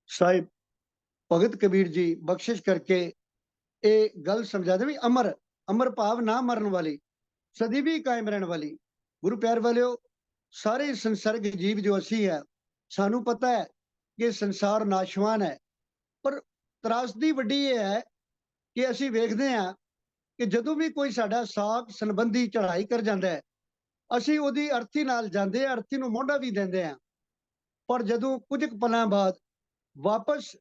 ਸਾਹਿਬ ਭਗਤ ਕਬੀਰ ਜੀ ਬਖਸ਼ਿਸ਼ ਕਰਕੇ ਇਹ ਗੱਲ ਸਮਝਾਦੇ ਵੀ ਅਮਰ, ਅਮਰ ਭਾਵ ਨਾ ਮਰਨ ਵਾਲੀ, ਸਦੀ ਵੀ ਕਾਇਮ ਰਹਿਣ ਵਾਲੀ। ਗੁਰੂ ਪਿਆਰ ਵਾਲਿਓ, ਸਾਰੇ ਸੰਸਰਗ ਜੀਵ ਜੋ ਅਸੀਂ ਹੈ, ਸਾਨੂੰ ਪਤਾ ਹੈ ਕਿ ਸੰਸਾਰ ਨਾਸ਼ਵਾਨ ਹੈ, ਪਰ ਤਰਾਸਦੀ ਵੱਡੀ ਇਹ ਹੈ ਕਿ ਅਸੀਂ ਵੇਖਦੇ ਹਾਂ ਕਿ ਜਦੋਂ ਵੀ ਕੋਈ ਸਾਡਾ ਸਾਕ ਸੰਬੰਧੀ ਚੜ੍ਹਾਈ ਕਰ ਜਾਂਦਾ ਹੈ, ਅਸੀਂ ਉਹਦੀ ਅਰਥੀ ਨਾਲ ਜਾਂਦੇ ਹਾਂ, ਅਰਥੀ ਨੂੰ ਮੋਢਾ ਵੀ ਦਿੰਦੇ ਹਾਂ, ਪਰ ਜਦੋਂ ਕੁਝ ਪਲਾਂ ਬਾਅਦ ਵਾਪਸ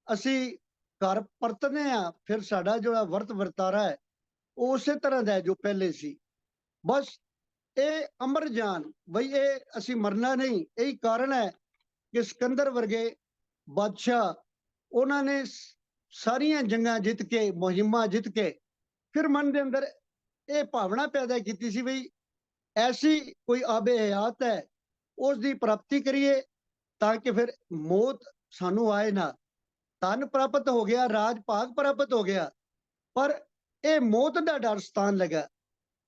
ਅਸੀਂ ਘਰ ਪਰਤਦੇ ਹਾਂ, ਫਿਰ ਸਾਡਾ ਜਿਹੜਾ ਵਰਤ ਵਰਤਾਰਾ ਹੈ ਉਹ ਉਸੇ ਤਰ੍ਹਾਂ ਦਾ ਹੈ ਜੋ ਪਹਿਲੇ ਸੀ। ਬਸ ਇਹ ਅਮਰ ਜਾਨ, ਬਈ ਇਹ ਅਸੀਂ ਮਰਨਾ ਨਹੀਂ। ਇਹੀ ਕਾਰਨ ਹੈ ਕਿ ਸਿਕੰਦਰ ਵਰਗੇ ਬਾਦਸ਼ਾਹ, ਉਹਨਾਂ ਨੇ ਸਾਰੀਆਂ ਜੰਗਾਂ ਜਿੱਤ ਕੇ, ਮੁਹਿੰਮਾਂ ਜਿੱਤ ਕੇ, ਫਿਰ ਮਨ ਦੇ ਅੰਦਰ ਇਹ ਭਾਵਨਾ ਪੈਦਾ ਕੀਤੀ ਸੀ ਬਈ ਐਸੀ ਕੋਈ ਆਬੇ ਹਯਾਤ ਹੈ, ਉਸ ਦੀ ਪ੍ਰਾਪਤੀ ਕਰੀਏ ਤਾਂ ਕਿ ਫਿਰ ਮੌਤ ਸਾਨੂੰ ਆਏ ਨਾ। ਧਨ ਪ੍ਰਾਪਤ ਹੋ ਗਿਆ, ਰਾਜ ਭਾਗ ਪ੍ਰਾਪਤ ਹੋ ਗਿਆ, ਪਰ ਇਹ ਮੌਤ ਦਾ ਡਰ ਸਤਾਨ ਲੱਗਾ।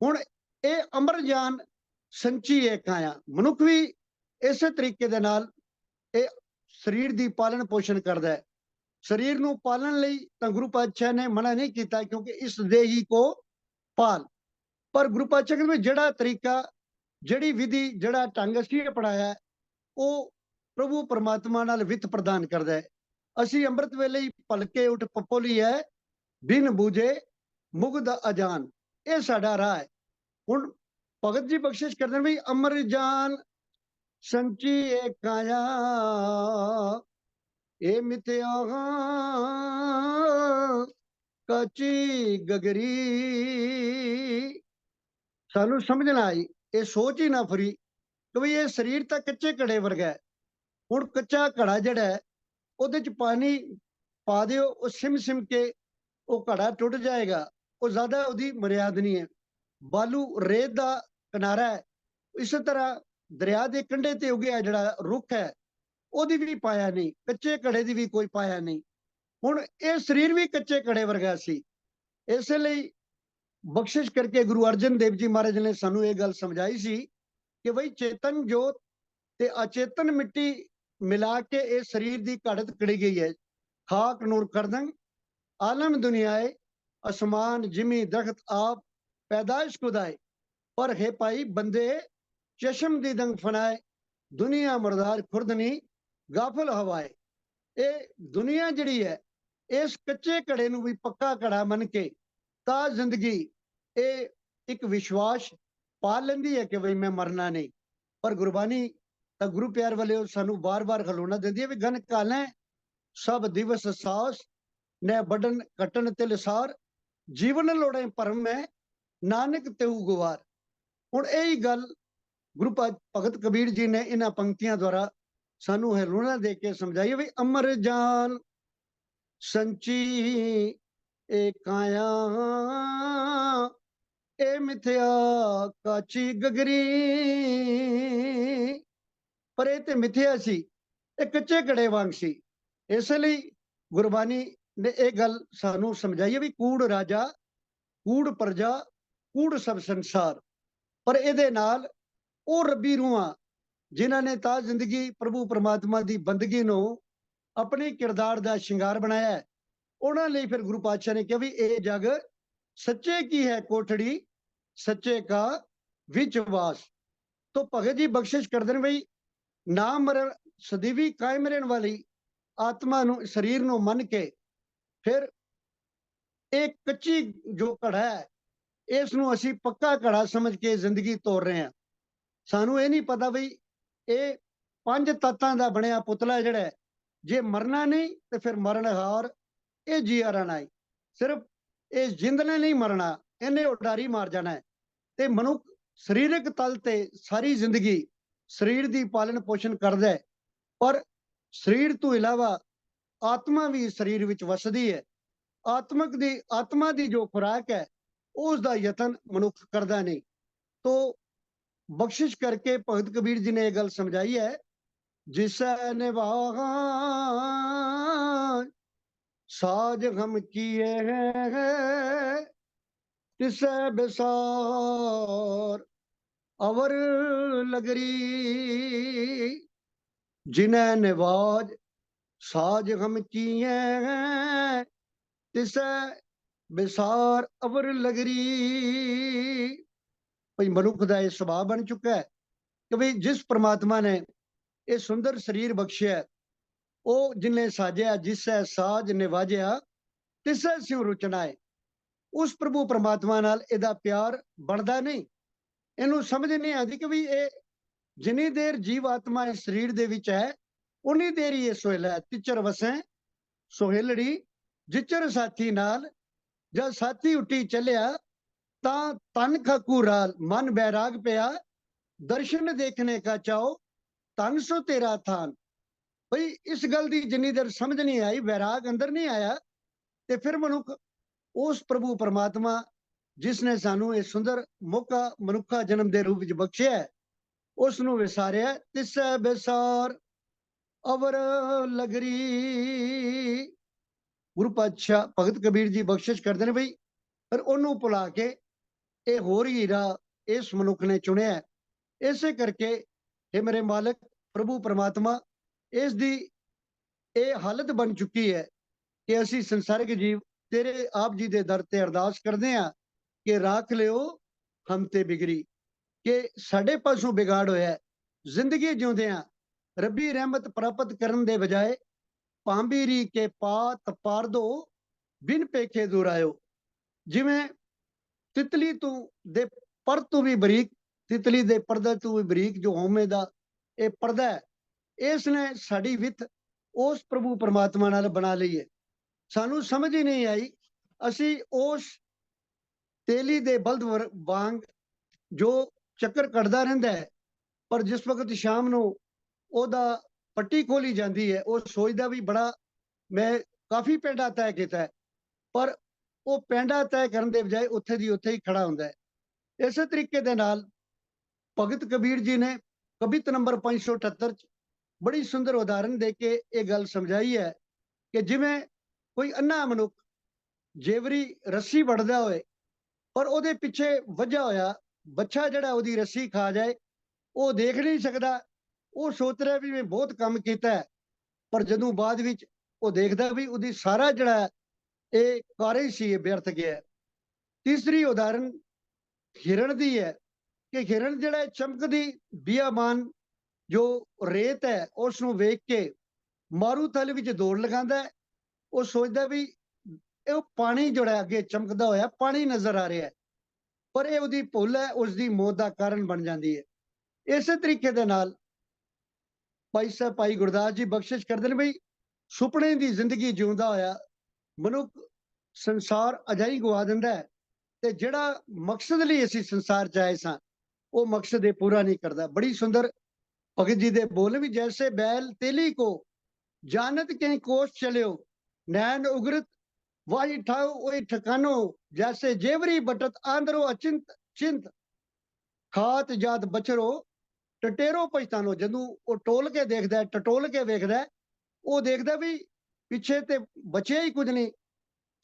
ਹੁਣ ਇਹ ਅਮਰ ਜਾਨ ਸੰਚੀ ਏਕ ਆਇਆ। ਮਨੁੱਖ ਵੀ ਇਸੇ ਤਰੀਕੇ ਦੇ ਨਾਲ ਇਹ ਸਰੀਰ ਦੀ ਪਾਲਣ ਪੋਸ਼ਣ ਕਰਦਾ ਹੈ। ਸਰੀਰ ਨੂੰ ਪਾਲਣ ਲਈ ਤਾਂ ਗੁਰੂ ਪਾਤਸ਼ਾਹ ਨੇ ਮਨਾ ਨਹੀਂ ਕੀਤਾ, ਕਿਉਂਕਿ ਇਸ ਦੇਹੀ ਕੋ ਪਾਲ। ਪਰ ਗੁਰੂ ਪਾਤਸ਼ਾਹ ਕਹਿੰਦੇ ਜਿਹੜਾ ਤਰੀਕਾ, ਜਿਹੜੀ ਵਿਧੀ, ਜਿਹੜਾ ਢੰਗ ਅਸੀਂ ਅਪਣਾਇਆ, ਉਹ ਪ੍ਰਭੂ ਪਰਮਾਤਮਾ ਨਾਲ ਵਿੱਤ ਪ੍ਰਦਾਨ ਕਰਦਾ ਹੈ। ਅਸੀਂ ਅੰਮ੍ਰਿਤ ਵੇਲੇ ਹੀ ਭਲਕੇ ਉੱਠ ਪਪੋਲੀ ਹੈ, ਬਿਨ ਬੂਝੇ ਮੁਗਧ ਅਜਾਨ। ਇਹ ਸਾਡਾ ਰਾਹ ਹੈ। ਹੁਣ ਭਗਤ ਜੀ ਬਖਸ਼ਿਸ਼ ਕਰਦੇ ਨੇ ਵੀ ਅਮਰ ਜਾਨ ਸੰਚੀ ਏ ਕਾਇਆ, ਇਹ ਮਿਥਿਆ ਕਾਚੀ ਗਗਰੀ। ਸਾਨੂੰ ਸਮਝ ਨਾ ਆਈ, ਇਹ ਸੋਚ ਹੀ ਨਾ ਫਰੀ ਕਿ ਵੀ ਇਹ ਸਰੀਰ ਤਾਂ ਕੱਚੇ ਘੜੇ ਵਰਗਾ ਹੈ। ਹੁਣ ਕੱਚਾ ਘੜਾ ਜਿਹੜਾ ਹੈ, ਉਹਦੇ ਚ ਪਾਣੀ ਪਾ ਦਿਓ, ਉਹ ਸਿਮ ਕੇ ਉਹ ਘੜਾ ਟੁੱਟ ਜਾਏਗਾ। ਉਹ ਜ਼ਿਆਦਾ ਉਹਦੀ ਮਰਿਆਦ ਨਹੀਂ ਹੈ। ਬਾਲੂ ਰੇਤ ਦਾ ਕਿਨਾਰਾ ਹੈ, ਇਸੇ ਤਰ੍ਹਾਂ ਦਰਿਆ ਦੇ ਕੰਢੇ ਤੇ ਉਗਿਆ ਜਿਹੜਾ ਰੁੱਖ ਹੈ, ਉਹਦੀ ਵੀ ਪਾਇਆ ਨਹੀਂ, ਕੱਚੇ ਘੜੇ ਦੀ ਵੀ ਕੋਈ ਪਾਇਆ ਨਹੀਂ। ਹੁਣ ਇਹ ਸਰੀਰ ਵੀ ਕੱਚੇ ਘੜੇ ਵਰਗਾ ਸੀ। ਇਸੇ ਲਈ ਬਖਸ਼ਿਸ਼ ਕਰਕੇ ਗੁਰੂ ਅਰਜਨ ਦੇਵ ਜੀ ਮਹਾਰਾਜ ਨੇ ਸਾਨੂੰ ਇਹ ਗੱਲ ਸਮਝਾਈ ਸੀ ਕਿ ਬਈ ਚੇਤਨ ਜੋਤ ਤੇ ਅਚੇਤਨ ਮਿੱਟੀ ਮਿਲਾ ਕੇ ਇਹ ਸਰੀਰ ਦੀ ਘੜਤ ਕੜੀ ਗਈ ਹੈ। ਖਾਕ ਨੂਰ ਕਰਦੰਗ ਆਲਮ ਦੁਨੀਆਏ, ਅਸਮਾਨ ਜਿਮੀ ਦਰਖਤ ਆਪ ਪੈਦਾਇਸ਼ ਖੁਦਾਏ, ਪਰ ਹੈ ਭਾਈ ਬੰਦੇ ਚਸ਼ਮ ਦੀ ਦੰਗ ਫਨਾਏ, ਦੁਨੀਆ ਮੁਰਦਾਰ ਖੁਰਦਨੀ ਗਾਫਲ ਹਵਾਏ। ਇਹ ਦੁਨੀਆ ਜਿਹੜੀ ਹੈ, ਇਸ ਕੱਚੇ ਘੜੇ ਨੂੰ ਵੀ ਪੱਕਾ ਘੜਾ ਮੰਨ ਕੇ ਤਾਂ ਜ਼ਿੰਦਗੀ ਇਹ ਇੱਕ ਵਿਸ਼ਵਾਸ ਪਾ ਲੈਂਦੀ ਹੈ ਕਿ ਬਈ ਮੈਂ ਮਰਨਾ ਨਹੀਂ। ਪਰ ਗੁਰਬਾਣੀ ਤਾਂ ਗੁਰੂ ਪਿਆਰ ਵਾਲੇ ਸਾਨੂੰ ਬਾਰ-ਬਾਰ ਖਲੋਣਾ ਦਿੰਦੀ ਹੈ ਵੀ ਗਨ ਕਾਲੇ ਸਭ ਦਿਵਸ ਸਾਸ ਨੇ ਵੱਡਨ ਕਟਣ ਤੇ ਲਸਾਰ, ਜੀਵਨ ਲੋੜੇ ਭਰਮ ਮੈਂ ਨਾਨਕ ਤੇਊ ਗੁਵਾਰ। ਹੁਣ ਇਹੀ ਗੱਲ ਗੁਰੂ ਭਗਤ ਕਬੀਰ ਜੀ ਨੇ ਇਹਨਾਂ ਪੰਕਤੀਆਂ ਦੁਆਰਾ ਸਾਨੂੰ ਹਿਰੋਣਾ ਦੇ ਕੇ ਸਮਝਾਈ ਵੀ ਅਮਰ ਜਾਨ ਸੰਚੀ ਏ ਕਾਇਆ ਇਹ ਮਿਥਿਆ ਕਾਚੀ ਗਗਰੀ। ਪਰ ਇਹ ਤੇ ਮਿਥਿਆ ਸੀ, ਇਹ ਕੱਚੇ ਘੜੇ ਵਾਂਗ ਸੀ। ਇਸ ਲਈ ਗੁਰਬਾਣੀ ਨੇ ਇਹ ਗੱਲ ਸਾਨੂੰ ਸਮਝਾਈ ਵੀ ਕੂੜ ਰਾਜਾ, ਕੂੜ ਪ੍ਰਜਾ, ਕੂੜ ਸਭ ਸੰਸਾਰ। ਪਰ ਇਹਦੇ ਨਾਲ ਉਹ ਰੱਬੀ ਰੂਹਾਂ ਜਿਨ੍ਹਾਂ ਨੇ ਤਾਂ ਜ਼ਿੰਦਗੀ ਪ੍ਰਭੂ ਪਰਮਾਤਮਾ ਦੀ ਬੰਦਗੀ ਨੂੰ ਆਪਣੇ ਕਿਰਦਾਰ ਦਾ ਸ਼ਿੰਗਾਰ ਬਣਾਇਆ ਹੈ, ਉਹਨਾਂ ਲਈ ਫਿਰ ਗੁਰੂ ਪਾਤਸ਼ਾਹ ਨੇ ਕਿਹਾ ਵੀ ਇਹ ਜਗ ਸੱਚੇ ਕੀ ਹੈ ਕੋਠੜੀ, ਸੱਚੇ ਕਾ ਵਿੱਚ ਵਾਸ। ਤੋਂ ਭਗਤ ਜੀ ਬਖਸ਼ਿਸ਼ ਕਰਦੇ ਨੇ ਬਈ ਨਾ ਮਰਨ ਸਦੀਵੀ ਕਾਇਮ ਰਹਿਣ ਵਾਲੀ ਆਤਮਾ ਨੂੰ, ਸਰੀਰ ਨੂੰ ਮੰਨ ਕੇ ਫਿਰ ਇਹ ਕੱਚੀ ਜੋ ਘੜਾ ਹੈ ਇਸ ਨੂੰ ਅਸੀਂ ਪੱਕਾ ਘੜਾ ਸਮਝ ਕੇ ਜ਼ਿੰਦਗੀ ਤੋਰ ਰਹੇ ਹਾਂ। ਸਾਨੂੰ ਇਹ ਨਹੀਂ ਪਤਾ ਬਈ ਇਹ ਪੰਜ ਤੱਤਾਂ ਦਾ ਬਣਿਆ ਪੁਤਲਾ ਜਿਹੜਾ ਹੈ, ਜੇ ਮਰਨਾ ਨਹੀਂ ਤੇ ਫਿਰ ਮਰਨਹਾਰ ਇਹ ਜੀਆ ਰਹਿਣਾ ਹੈ। ਸਿਰਫ ਇਹ ਜਿੰਦ ਨੇ ਨਹੀਂ ਮਰਨਾ, ਇਹਨੇ ਉਡਾਰੀ ਮਾਰ ਜਾਣਾ ਹੈ। ਤੇ ਮਨੁੱਖ ਸਰੀਰਕ ਤਲ ਤੇ ਸਾਰੀ ਜ਼ਿੰਦਗੀ ਸਰੀਰ ਦੀ ਪਾਲਣ ਪੋਸ਼ਣ ਕਰਦਾ ਹੈ, ਪਰ ਸਰੀਰ ਤੋਂ ਇਲਾਵਾ ਆਤਮਾ ਵੀ ਸਰੀਰ ਵਿੱਚ ਵਸਦੀ ਹੈ। ਆਤਮਾ ਦੀ ਜੋ ਖੁਰਾਕ ਹੈ ਉਸ ਦਾ ਯਤਨ ਮਨੁੱਖ ਕਰਦਾ ਨਹੀਂ। ਤੋ ਬਖਸ਼ਿਸ਼ ਕਰਕੇ ਭਗਤ ਕਬੀਰ ਜੀ ਨੇ ਇਹ ਗੱਲ ਸਮਝਾਈ ਹੈ, ਜਿਸੈ ਨਿਵਾਹ ਸਾਜ ਹਮ ਕੀਏ ਹੈ, ਤਿਸੈ ਬਿਸਾਰ ਅਵਰ ਲਗਰੀ। ਜਿਨੈ ਨਿਵਾਜ ਸਾਜ ਹਮ ਕੀਏ ਹੈ, ਤਿਸੈ ਬਿਸਾਰ ਅਵਰ ਲਗਰੀ। ਭਈ ਮਨੁੱਖ ਦਾ ਇਹ ਸੁਭਾਅ ਬਣ ਚੁੱਕਾ ਹੈ ਕਿ ਵੀ ਜਿਸ ਪ੍ਰਮਾਤਮਾ ਨੇ ਇਹ ਸੁੰਦਰ ਸਰੀਰ ਬਖਸ਼ਿਆ, ਉਹ ਜਿਨੇ ਸਾਜਿਆ, ਜਿਸੈ ਸਾਜ ਨਿਵਾਜਿਆ ਤਿਸੈ ਸਿਉ ਰੁਚਨਾਏ। ਉਸ ਪ੍ਰਭੂ ਪ੍ਰਮਾਤਮਾ ਨਾਲ ਇਹਦਾ ਪਿਆਰ ਬਣਦਾ ਨਹੀਂ, ਇਹਨੂੰ ਸਮਝ ਨਹੀਂ ਆਉਂਦੀ ਕਿ ਵੀ ਇਹ ਜਿੰਨੀ ਦੇਰ ਜੀਵ ਆਤਮਾ ਇਸ ਸਰੀਰ ਦੇ ਵਿੱਚ ਹੈ ਉਨੀ ਦੇਰ ਹੀ ਇਹ ਸੋਹਿਲਾ। ਤਿਚਰ ਵਸੈ ਸੋਹਿਲੜੀ ਜਿਚਰ ਸਾਥੀ ਨਾਲ, ਜਦ ਸਾਥੀ ਉੱਟੀ ਚੱਲਿਆ ਤਾਂ ਤਨ ਖਾਕੂ ਰਾਲ, ਮਨ ਬੈਰਾਗ ਪਿਆ, ਦਰਸ਼ਨ ਦੇਖਣੇ ਕਾ ਚਾਓ ਤਨ ਸੋ ਤੇਰਾ ਥਾਨ। ਭਈ ਇਸ ਗੱਲ ਦੀ ਜਿੰਨੀ ਦੇਰ ਸਮਝ ਨਹੀਂ ਆਈ, ਵੈਰਾਗ ਅੰਦਰ ਨਹੀਂ ਆਇਆ, ਤੇ ਫਿਰ ਮਨੁੱਖ ਉਸ ਪ੍ਰਭੂ ਪਰਮਾਤਮਾ ਜਿਸ ਨੇ ਸਾਨੂੰ ਇਹ ਸੁੰਦਰ ਮੌਕਾ ਮਨੁੱਖਾ ਜਨਮ ਦੇ ਰੂਪ ਵਿੱਚ ਬਖਸ਼ਿਆ, ਉਸ ਨੂੰ ਵਿਸਾਰਿਆ। ਤਿਸੈ ਬਿਸਾਰ ਅਵਰ ਲਗਰੀ। ਗੁਰੂ ਪਾਤਸ਼ਾਹ ਭਗਤ ਕਬੀਰ ਜੀ ਬਖਸ਼ਿਸ਼ ਕਰਦੇ ਨੇ ਬਈ ਪਰ ਉਹਨੂੰ ਭੁਲਾ ਕੇ ਇਹ ਹੋਰ ਹੀਰਾ ਇਸ ਮਨੁੱਖ ਨੇ ਚੁਣਿਆ। ਇਸੇ ਕਰਕੇ ਇਹ ਮੇਰੇ ਮਾਲਕ ਪ੍ਰਭੂ ਪਰਮਾਤਮਾ ਇਸ ਦੀ ਇਹ ਹਾਲਤ ਬਣ ਚੁੱਕੀ ਹੈ ਕਿ ਅਸੀਂ ਸੰਸਾਰਿਕ ਜੀਵ ਤੇਰੇ ਆਪ ਜੀ ਦੇ ਦਰ ਤੇ ਅਰਦਾਸ ਕਰਦੇ ਹਾਂ ਕਿ ਰਾਖ ਲਿਓ ਹਮ ਤੇ ਬਿਗੜੀ, ਕਿ ਸਾਡੇ ਪਾਸੋਂ ਵਿਗਾੜ ਹੋਇਆ। ਜ਼ਿੰਦਗੀ ਜਿਉਂਦੇ ਆ ਰੱਬੀ ਰਹਿਮਤ ਪ੍ਰਾਪਤ ਕਰਨ ਦੇ ਬਜਾਏ ਪਾਂਬੀਰੀ ਕੇ ਪਾਤ ਪਾਰ ਦੋ ਬਿਨ ਪੇਖੇ ਦੂਰ ਆਇਓ। ਜਿਵੇਂ ਤਿਤਲੀ ਤੋਂ ਦੇ ਪਰ ਤੋਂ ਵੀ ਬਰੀਕ, ਤਿਤਲੀ ਦੇ ਪਰਦੇ ਤੋਂ ਵੀ ਬਰੀਕ ਜੋ ਹਉਮੈ ਦਾ ਇਹ ਪਰਦਾ ਹੈ, ਇਸ ਨੇ ਸਾਡੀ ਵਿੱਥ ਉਸ ਪ੍ਰਭੂ ਪਰਮਾਤਮਾ ਨਾਲ ਬਣਾ ਲਈ ਹੈ। ਸਾਨੂੰ ਸਮਝ ਹੀ ਨਹੀਂ ਆਈ, ਅਸੀਂ ਉਸ ਤੇਲੀ ਦੇ ਬਲਦ ਵਾਂਗ ਜੋ ਚੱਕਰ ਕੱਢਦਾ ਰਹਿੰਦਾ ਹੈ, ਪਰ ਜਿਸ ਵਕਤ ਸ਼ਾਮ ਨੂੰ ਉਹਦਾ ਪੱਟੀ ਖੋਲੀ ਜਾਂਦੀ ਹੈ, ਉਹ ਸੋਚਦਾ ਵੀ ਬੜਾ ਮੈਂ ਕਾਫੀ ਪੈਂਡਾ ਤੈਅ ਕੀਤਾ ਹੈ, ਪਰ ਉਹ ਪੈਂਡਾ ਤੈਅ ਕਰਨ ਦੇ ਬਜਾਏ ਉੱਥੇ ਦੀ ਉੱਥੇ ਹੀ ਖੜਾ ਹੁੰਦਾ ਹੈ। ਇਸੇ ਤਰੀਕੇ ਦੇ ਨਾਲ ਭਗਤ ਕਬੀਰ ਜੀ ਨੇ ਕਵਿਤ ਨੰਬਰ 578 ਚ ਬੜੀ ਸੁੰਦਰ ਉਦਾਹਰਨ ਦੇ ਕੇ ਇਹ ਗੱਲ ਸਮਝਾਈ ਹੈ ਕਿ ਜਿਵੇਂ ਕੋਈ ਅੰਨਾ ਮਨੁੱਖ ਜੇਵਰੀ ਰੱਸੀ ਵੜਦਾ ਹੋਏ, ਪਰ ਉਹਦੇ ਪਿੱਛੇ ਵੱਜਾ ਹੋਇਆ ਬੱਚਾ ਜਿਹੜਾ ਉਹਦੀ ਰੱਸੀ ਖਾ ਜਾਏ, ਉਹ ਦੇਖ ਨਹੀਂ ਸਕਦਾ। ਉਹ ਸੋਚ ਰਿਹਾ ਵੀ ਮੈਂ ਬਹੁਤ ਕੰਮ ਕੀਤਾ ਹੈ, ਪਰ ਜਦੋਂ ਬਾਅਦ ਵਿੱਚ ਉਹ ਦੇਖਦਾ ਵੀ ਉਹਦੀ ਸਾਰਾ ਜਿਹੜਾ ਇਹ ਕਾਰਜ ਸੀ ਇਹ ਵਿਅਰਥ ਗਿਆ। ਤੀਸਰੀ ਉਦਾਹਰਨ ਹਿਰਨ ਦੀ ਹੈ ਕਿ ਹਿਰਨ ਜਿਹੜਾ ਚਮਕਦੀ ਬਿਆਬਾਨ ਜੋ ਰੇਤ ਹੈ ਉਸ ਨੂੰ ਵੇਖ ਕੇ ਮਾਰੂ ਥਲ ਵਿੱਚ ਦੌੜ ਲਗਾਉਂਦਾ ਹੈ। ਉਹ ਸੋਚਦਾ ਵੀ ਇਹ ਪਾਣੀ ਜਿਹੜਾ ਅੱਗੇ ਚਮਕਦਾ ਹੋਇਆ ਪਾਣੀ ਨਜ਼ਰ ਆ ਰਿਹਾ ਹੈ, ਪਰ ਇਹ ਉਹਦੀ ਭੁੱਲ ਹੈ, ਉਸ ਦੀ ਮੌਤ ਦਾ ਕਾਰਨ ਬਣ ਜਾਂਦੀ ਹੈ। ਇਸੇ ਤਰੀਕੇ ਦੇ ਨਾਲ ਭਾਈ ਗੁਰਦਾਸ ਜੀ ਬਖਸ਼ਿਸ਼ ਕਰਦੇ ਨੇ ਬਈ ਸੁਪਨੇ ਦੀ ਜ਼ਿੰਦਗੀ ਜਿਉਂਦਾ ਹੋਇਆ ਮਨੁੱਖ ਸੰਸਾਰ ਅਜਾਈ ਗਵਾ ਦਿੰਦਾ ਹੈ ਤੇ ਜਿਹੜਾ ਮਕਸਦ ਲਈ ਅਸੀਂ ਸੰਸਾਰ ਚ ਆਏ ਸਾਂ ਉਹ ਮਕਸਦ ਇਹ ਪੂਰਾ ਨਹੀਂ ਕਰਦਾ। ਬੜੀ ਸੁੰਦਰ ਭਗਤ ਜੀ ਦੇ ਬੋਲ ਵੀ, ਜੈਸੇ बैल तेली को जानत के कोष चलियो, नैन उग्रत वाही ठाव वही ठिकानो, जैसे जेवरी बटत आंदरो अचिंत चिंत, खात जात बचरो टटेरो पछतानो। ਜਦੋਂ ਉਹ ਟੋਲ ਕੇ ਦੇਖਦਾ, ਟਟੋਲ ਕੇ ਵੇਖਦਾ, ਉਹ ਦੇਖਦਾ ਵੀ ਪਿੱਛੇ ਤੇ ਬਚਿਆ ਹੀ ਕੁਝ ਨਹੀਂ,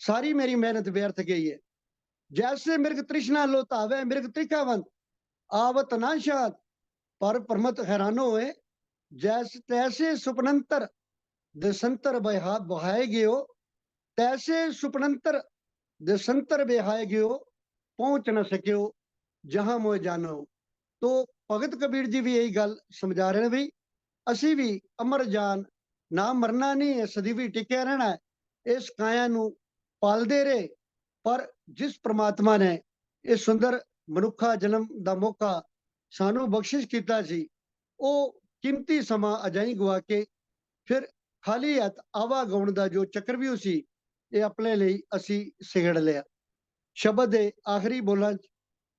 ਸਾਰੀ ਮੇਰੀ ਮਿਹਨਤ ਵਿਅਰਥ ਗਈ ਹੈ। जैसे मृग तृष्णा लोतावे मृग त्रिखावंत, आवत नाशात पर परमत हैरानो होए, जैसे तैसे सुपनंतर दसंतर बहाए गयो, तैसे सुपनंतर दसंतर बहाए गयो, पहुंच न सकियो जहां मोह जानो। तो भगत कबीर जी भी यही गल समझा रहे हैं भी ਅਸੀਂ ਵੀ ਅਮਰ ਜਾਨ, ਨਾ ਮਰਨਾ ਨਹੀਂ ਹੈ, ਸਦੀ ਵੀ ਟਿਕਿਆ ਰਹਿਣਾ ਹੈ, ਇਸ ਕਾਇਆ ਨੂੰ ਪਾਲਦੇ ਰਹੇ। ਪਰ ਜਿਸ ਪ੍ਰਮਾਤਮਾ ਨੇ ਇਹ ਸੁੰਦਰ ਮਨੁੱਖਾ ਜਨਮ ਦਾ ਮੌਕਾ ਸਾਨੂੰ ਬਖਸ਼ਿਸ਼ ਕੀਤਾ ਸੀ, ਉਹ ਕੀਮਤੀ ਸਮਾਂ ਅਜਾਈ ਗਵਾ ਕੇ ਫਿਰ ਖਾਲੀ ਹੱਥ ਆਵਾਗਾਉਣ ਦਾ ਜੋ ਚੱਕਰਵਿਊਹ ਸੀ, ਇਹ ਆਪਣੇ ਲਈ ਅਸੀਂ ਸਿਗੜ ਲਿਆ। ਸ਼ਬਦ ਦੇ ਆਖਰੀ ਬੋਲਾਂ 'ਚ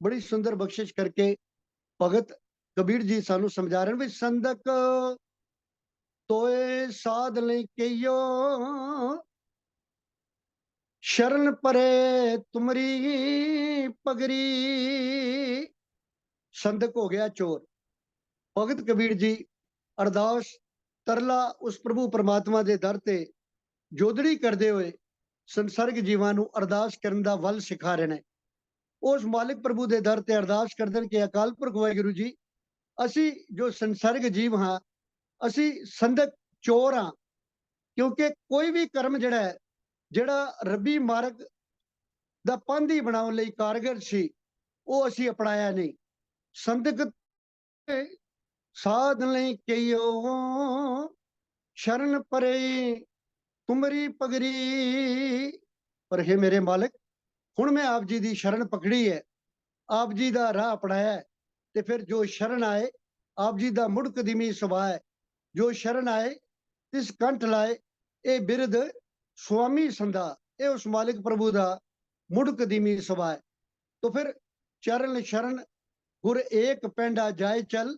ਬੜੀ ਸੁੰਦਰ ਬਖਸ਼ਿਸ਼ ਕਰਕੇ ਭਗਤ ਕਬੀਰ ਜੀ ਸਾਨੂੰ ਸਮਝਾ ਰਹੇ ਨੇ ਵੀ ਸੰਦਕ ਤੋਏ ਸਾਧ ਲਈ ਕਈਓ, शरण परे तुमरी पगरी। संदक हो गया चोर। भगत कबीर जी अरदास तरला उस प्रभु परमात्मा दे दर ते जोदड़ी करदे होए संसर्ग जीवां नूं अरदास करन दा वल सिखा रहे ने। उस मालिक प्रभु दे दर ते अरदास करदे कि अकाल पुरख वाहिगुरू जी, असी जो संसर्ग जीव हाँ, असी संदक चोर हाँ, क्योंकि कोई भी कर्म जिहड़ा है, ਜਿਹੜਾ ਰੱਬੀ ਮਾਰਗ ਦਾ ਪਾਂਧੀ ਬਣਾਉਣ ਲਈ ਕਾਰਗਰ ਸੀ, ਉਹ ਅਸੀਂ ਅਪਣਾਇਆ ਨਹੀਂ। ਸੰਦਕ ਸਾਧ ਲਈ ਕਈਓ, ਸ਼ਰਨ ਪਰੇ ਤੁਮਰੀ ਪਗਰੀ। ਪਰ हे ਮੇਰੇ ਮਾਲਕ, ਹੁਣ ਮੈਂ ਆਪ ਜੀ ਦੀ ਸ਼ਰਨ ਪਕੜੀ ਹੈ, ਆਪ ਜੀ ਦਾ ਰਾਹ ਅਪਣਾਇਆ ਹੈ, ਤੇ ਫਿਰ ਜੋ ਸ਼ਰਨ ਆਏ ਆਪ ਜੀ ਦਾ ਮੁੜ ਕਦੀਮੀ ਸੁਭਾਅ ਹੈ, ਜੋ ਸ਼ਰਨ ਆਏ ਤਿਸ ਕੰਠ ਲਾਏ, ਇਹ ਬਿਰਧ स्वामी संधा, ये उस मालिक प्रभु दा मुड़ कदीमी सुभा है। तो फिर चरण शरण गुर एक पेंडा जाए चल,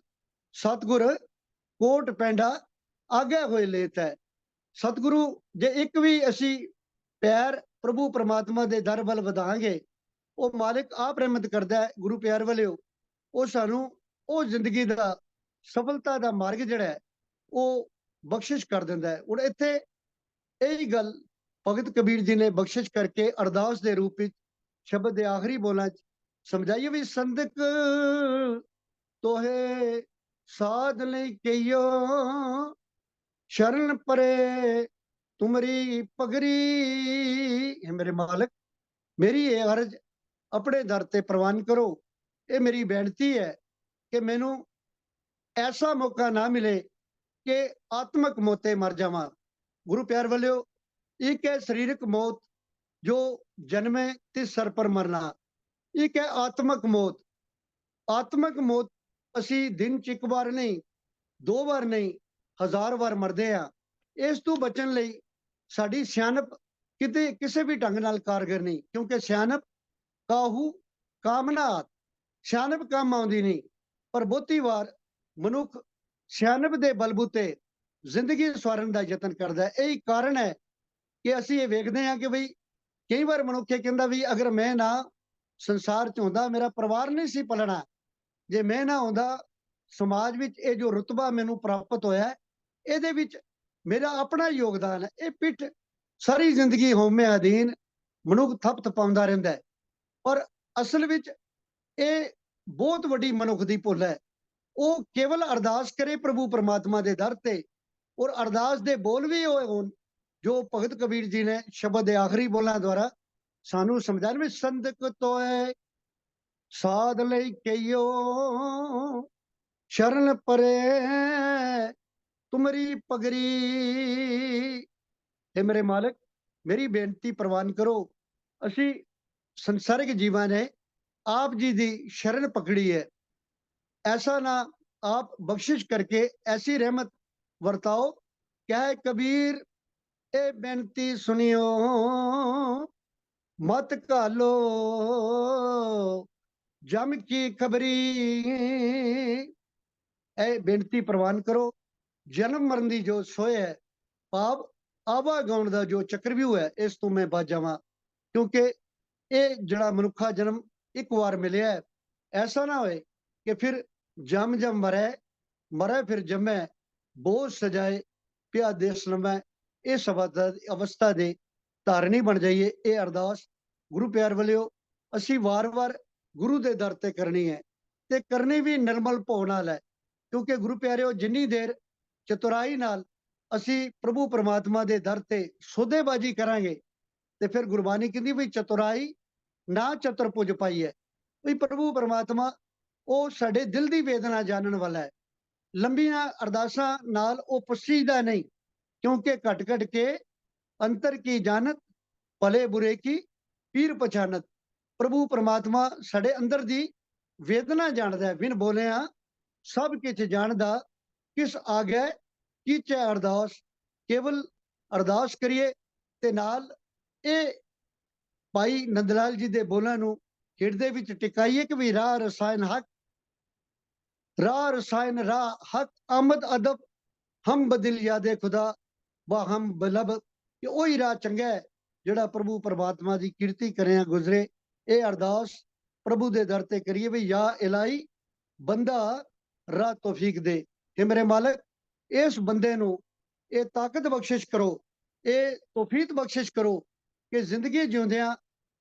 सतगुर कोट पेंडा आगे होए लेत है। सतगुरु जे एक भी असी पैर प्रभु परमात्मा दे दर वल वधांगे, वो मालिक आप रहमत करदा है। गुरु प्यार वालिओ, वो सानू वो जिंदगी दा सफलता दा मार्ग जिहड़ा है वो बख्शिश कर दिंदा है। हुण इत्थे यही गल भगत कबीर जी ने बख्शिश करके अरदास के रूप में शब्द के आखिरी बोलों समझाइए भी संदक तोहे साध ले कईयो, शरण परे तुमरी पगरी। मेरे मालिक, मेरी ये अर्ज अपने दर ते प्रवान करो। ये मेरी बेनती है कि मैनू ऐसा मौका ना मिले कि आत्मक मौते मर जावां। गुरु प्यार वालिओ, एक है शरीरक मौत जो जन्मे तिस सर पर मरना, एक है आत्मक मौत। आत्मक मौत असी दिन च एक बार नहीं, दो बार नहीं, 1000 बार मरदे आ। इस तू बचन लई साडी सियानप किते किसे भी ढंग नाल कारगर नहीं, क्योंकि सियानप काहू कामनात, सियानप काम आउंदी नहीं। पर बहुती वार मनुख सियानप दे बलबूते जिंदगी सवारन दा यतन करदा है। यही कारण है कि ਅਸੀਂ ਇਹ ਵੇਖਦੇ ਹਾਂ ਕਿ ਬਈ ਕਈ ਵਾਰ ਮਨੁੱਖ ਇਹ ਕਹਿੰਦਾ ਵੀ ਅਗਰ ਮੈਂ ਨਾ ਸੰਸਾਰ 'ਚ ਹੁੰਦਾ, ਮੇਰਾ ਪਰਿਵਾਰ ਨਹੀਂ ਸੀ ਪਲਣਾ, ਜੇ ਮੈਂ ਨਾ ਹੁੰਦਾ ਸਮਾਜ ਵਿੱਚ ਇਹ ਜੋ ਰੁਤਬਾ ਮੈਨੂੰ ਪ੍ਰਾਪਤ ਹੋਇਆ ਇਹਦੇ ਵਿੱਚ ਮੇਰਾ ਆਪਣਾ ਯੋਗਦਾਨ ਹੈ। ਇਹ ਪਿੱਠ ਸਾਰੀ ਜ਼ਿੰਦਗੀ ਹਉਮੈ ਅਧੀਨ ਮਨੁੱਖ ਥੱਪ ਥਪਾਉਂਦਾ ਰਹਿੰਦਾ ਹੈ। ਪਰ ਅਸਲ ਵਿੱਚ ਇਹ ਬਹੁਤ ਵੱਡੀ ਮਨੁੱਖ ਦੀ ਭੁੱਲ ਹੈ। ਉਹ ਕੇਵਲ ਅਰਦਾਸ ਕਰੇ ਪ੍ਰਭੂ ਪਰਮਾਤਮਾ ਦੇ ਦਰ ਤੇ, ਔਰ ਅਰਦਾਸ ਦੇ ਬੋਲ ਵੀ ਹੋਏ ਹੋਣ जो भगत कबीर जी ने शब्द के आखिरी बोलों द्वारा सानू समझाने में संदक तोए साध लई कईयो, शरण परे तुमरी पगरी। हे मेरे मालिक, मेरी बेनती प्रवान करो। असी संसारिक जीवां ने आप जी दी शरण पकड़ी है, ऐसा ना आप बख्शिश करके ऐसी रहमत वरताओ। क्या है कबीर ए बेनती सुनियो, मत घालो जम की खबरी, ए बेनती प्रवान करो। जन्म मरण दी जो सोय है, पाप आवागमन दा जो चक्रव्यूह है, इस तो मैं बच जावां, क्योंकि ਇਹ ਜਿਹੜਾ ਮਨੁੱਖਾ ਜਨਮ ਇੱਕ ਵਾਰ ਮਿਲਿਆ ਹੈ, ਐਸਾ ਨਾ ਹੋਏ ਕਿ ਫਿਰ ਜਮ ਜਮ ਮਰੈ, ਮਰੈ ਫਿਰ ਜੰਮੈ, ਬੋਝ ਸਜਾਏ ਪਿਆ ਦੇਸ ਲੰਮੈ। ਇਸ ਅਵਸਥਾ ਦੇ ਧਾਰਨੀ ਬਣ ਜਾਈਏ। ਇਹ ਅਰਦਾਸ ਗੁਰੂ ਪਿਆਰ ਵਾਲਿਓ ਅਸੀਂ ਵਾਰ-ਵਾਰ ਗੁਰੂ ਦੇ ਦਰ ਤੇ ਕਰਨੀ ਹੈ, ਤੇ ਕਰਨੀ ਵੀ ਨਿਰਮਲ ਭਾਵ ਨਾਲ ਹੈ, ਕਿਉਂਕਿ ਗੁਰੂ ਪਿਆਰਿਓ ਜਿੰਨੀ ਦੇਰ ਚਤੁਰਾਈ ਨਾਲ ਅਸੀਂ ਪ੍ਰਭੂ ਪਰਮਾਤਮਾ ਦੇ ਦਰ ਤੇ ਸੌਦੇਬਾਜ਼ੀ ਕਰਾਂਗੇ, ਤੇ ਫਿਰ ਗੁਰਬਾਣੀ ਕਹਿੰਦੀ ਵੀ ਚਤੁਰਾਈ ਨਾ ਚਤੁਰਭੁਜ ਪਾਈ ਹੈ। ਵੀ ਪ੍ਰਭੂ ਪਰਮਾਤਮਾ ਉਹ ਸਾਡੇ ਦਿਲ ਦੀ ਵੇਦਨਾ ਜਾਣਨ ਵਾਲਾ ਹੈ। ਲੰਬੀਆਂ ਅਰਦਾਸਾਂ ਨਾਲ ਉਹ ਪੁੱਛੀਦਾ ਨਹੀਂ, ਕਿਉਂਕਿ ਘਟ ਘਟ ਕੇ ਅੰਤਰ ਕੀ ਜਾਣਤ, ਭਲੇ ਬੁਰੇ ਕੀ ਪੀਰ ਪਛਾਨਤ। ਪ੍ਰਭੂ ਪਰਮਾਤਮਾ ਸਾਡੇ ਅੰਦਰ ਦੀ ਵੇਦਨਾ ਜਾਣਦਾ ਹੈ। ਬਿਨ ਬੋਲਿਆ ਸਭ ਕੁਝ ਜਾਣਦਾ, ਕਿਸ ਆ ਗਿਆ ਕੀਚੇ ਅਰਦਾਸ। ਕੇਵਲ ਅਰਦਾਸ ਕਰੀਏ ਤੇ ਨਾਲ ਇਹ ਭਾਈ ਨੰਦ ਲਾਲ ਜੀ ਦੇ ਬੋਲਾਂ ਨੂੰ ਹਿਰਦੇ ਵਿੱਚ ਟਿਕਾਈਏ ਕਿ ਵੀ ਰਾਹ ਰਸਾਇਣ ਹਕ, ਰਾਹ ਰਸਾਇਣ ਰਾਹ ਹਕ ਆਮਦ ਅਦਬ, ਹਮ ਬਦਿਲ ਯਾਦੇ ਖੁਦਾ ਵਾ ਹਮ ਬਲਬ। ਕਿ ਉਹੀ ਰਾਹ ਚੰਗਾ ਹੈ ਜਿਹੜਾ ਪ੍ਰਭੂ ਪਰਮਾਤਮਾ ਦੀ ਕੀਰਤੀ ਕਰਿਆ ਗੁਜ਼ਰੇ। ਇਹ ਅਰਦਾਸ ਪ੍ਰਭੂ ਦੇ ਦਰ ਤੇ ਕਰੀਏ ਵੀ ਯਾ ਇਲਾਹੀ ਬੰਦਾ ਰਾਹ ਤੌਫੀਕ ਦੇ। ਕਿ ਮੇਰੇ ਮਾਲਕ ਇਸ ਬੰਦੇ ਨੂੰ ਇਹ ਤਾਕਤ ਬਖਸ਼ਿਸ਼ ਕਰੋ, ਇਹ ਤੌਫੀਕ ਬਖਸ਼ਿਸ਼ ਕਰੋ ਕਿ ਜ਼ਿੰਦਗੀ ਜਿਉਂਦਿਆਂ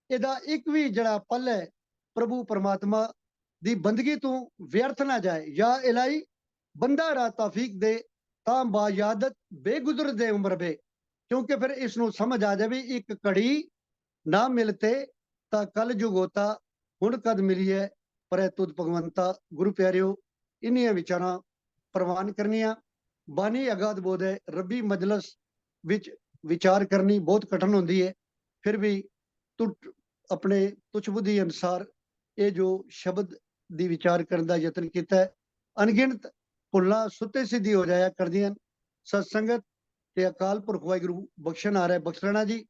ਇਹਦਾ ਇੱਕ ਵੀ ਜਿਹੜਾ ਪਲ ਹੈ ਪ੍ਰਭੂ ਪਰਮਾਤਮਾ ਦੀ ਬੰਦਗੀ ਤੋਂ ਵਿਅਰਥ ਨਾ ਜਾਏ। ਯਾ ਇਲਾਹੀ ਬੰਦਾ ਰਾ ਤੌਫੀਕ ਦੇ, ਤਾਂ ਬਾਯਾਦਤ ਬੇਗੁਜ਼ਰ ਦੇ ਉਮਰ ਬੇ। ਕਿਉਂਕਿ ਫਿਰ ਇਸ ਨੂੰ ਸਮਝ ਆ ਜਾਵੇ ਇੱਕ ਘੜੀ ਨਾ ਮਿਲਤੇ ਤਾਂ ਕੱਲ ਜੁਗ ਹੋਤਾ, ਹੁਣ ਕਦ ਮਿਲੀ ਹੈ ਪਰੈ ਤੁਧ ਭਗਵੰਤਾ। ਗੁਰੂ ਪਿਆਰਿਓ ਇੰਨੀਆਂ ਵਿਚਾਰਾਂ ਪ੍ਰਵਾਨ ਕਰਨੀਆਂ। ਬਾਣੀ ਅਗਾਧ ਬੋਧ ਹੈ, ਰੱਬੀ ਮਜਲਸ ਵਿੱਚ ਵਿਚਾਰ ਕਰਨੀ ਬਹੁਤ ਕਠਿਨ ਹੁੰਦੀ ਹੈ। ਫਿਰ ਵੀ ਆਪਣੇ ਤੁਛ ਬੁੱਧੀ ਅਨੁਸਾਰ ਇਹ ਜੋ ਸ਼ਬਦ ਦੀ ਵਿਚਾਰ ਕਰਨ ਦਾ ਯਤਨ ਕੀਤਾ ਹੈ, ਅਣਗਿਣਤ ਭੁੱਲਾਂ ਸੁੱਤੇ ਸਿੱਧੀ ਹੋ ਜਾਇਆ ਕਰਦੀਆਂ। ਸਤਸੰਗਤ ਤੇ ਅਕਾਲ ਪੁਰਖ ਵਾਹਿਗੁਰੂ ਬਖਸ਼ਣ ਆ ਰਿਹਾ ਬਖਸ਼ਣਾ ਜੀ।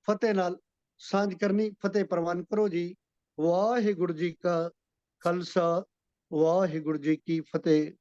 ਫਤਿਹ ਨਾਲ ਸਾਂਝ ਕਰਨੀ, ਫਤਿਹ ਪ੍ਰਵਾਨ ਕਰੋ ਜੀ। ਵਾਹਿਗੁਰੂ ਜੀ ਕਾ ਖਾਲਸਾ, ਵਾਹਿਗੁਰੂ ਜੀ ਕੀ ਫਤਿਹ।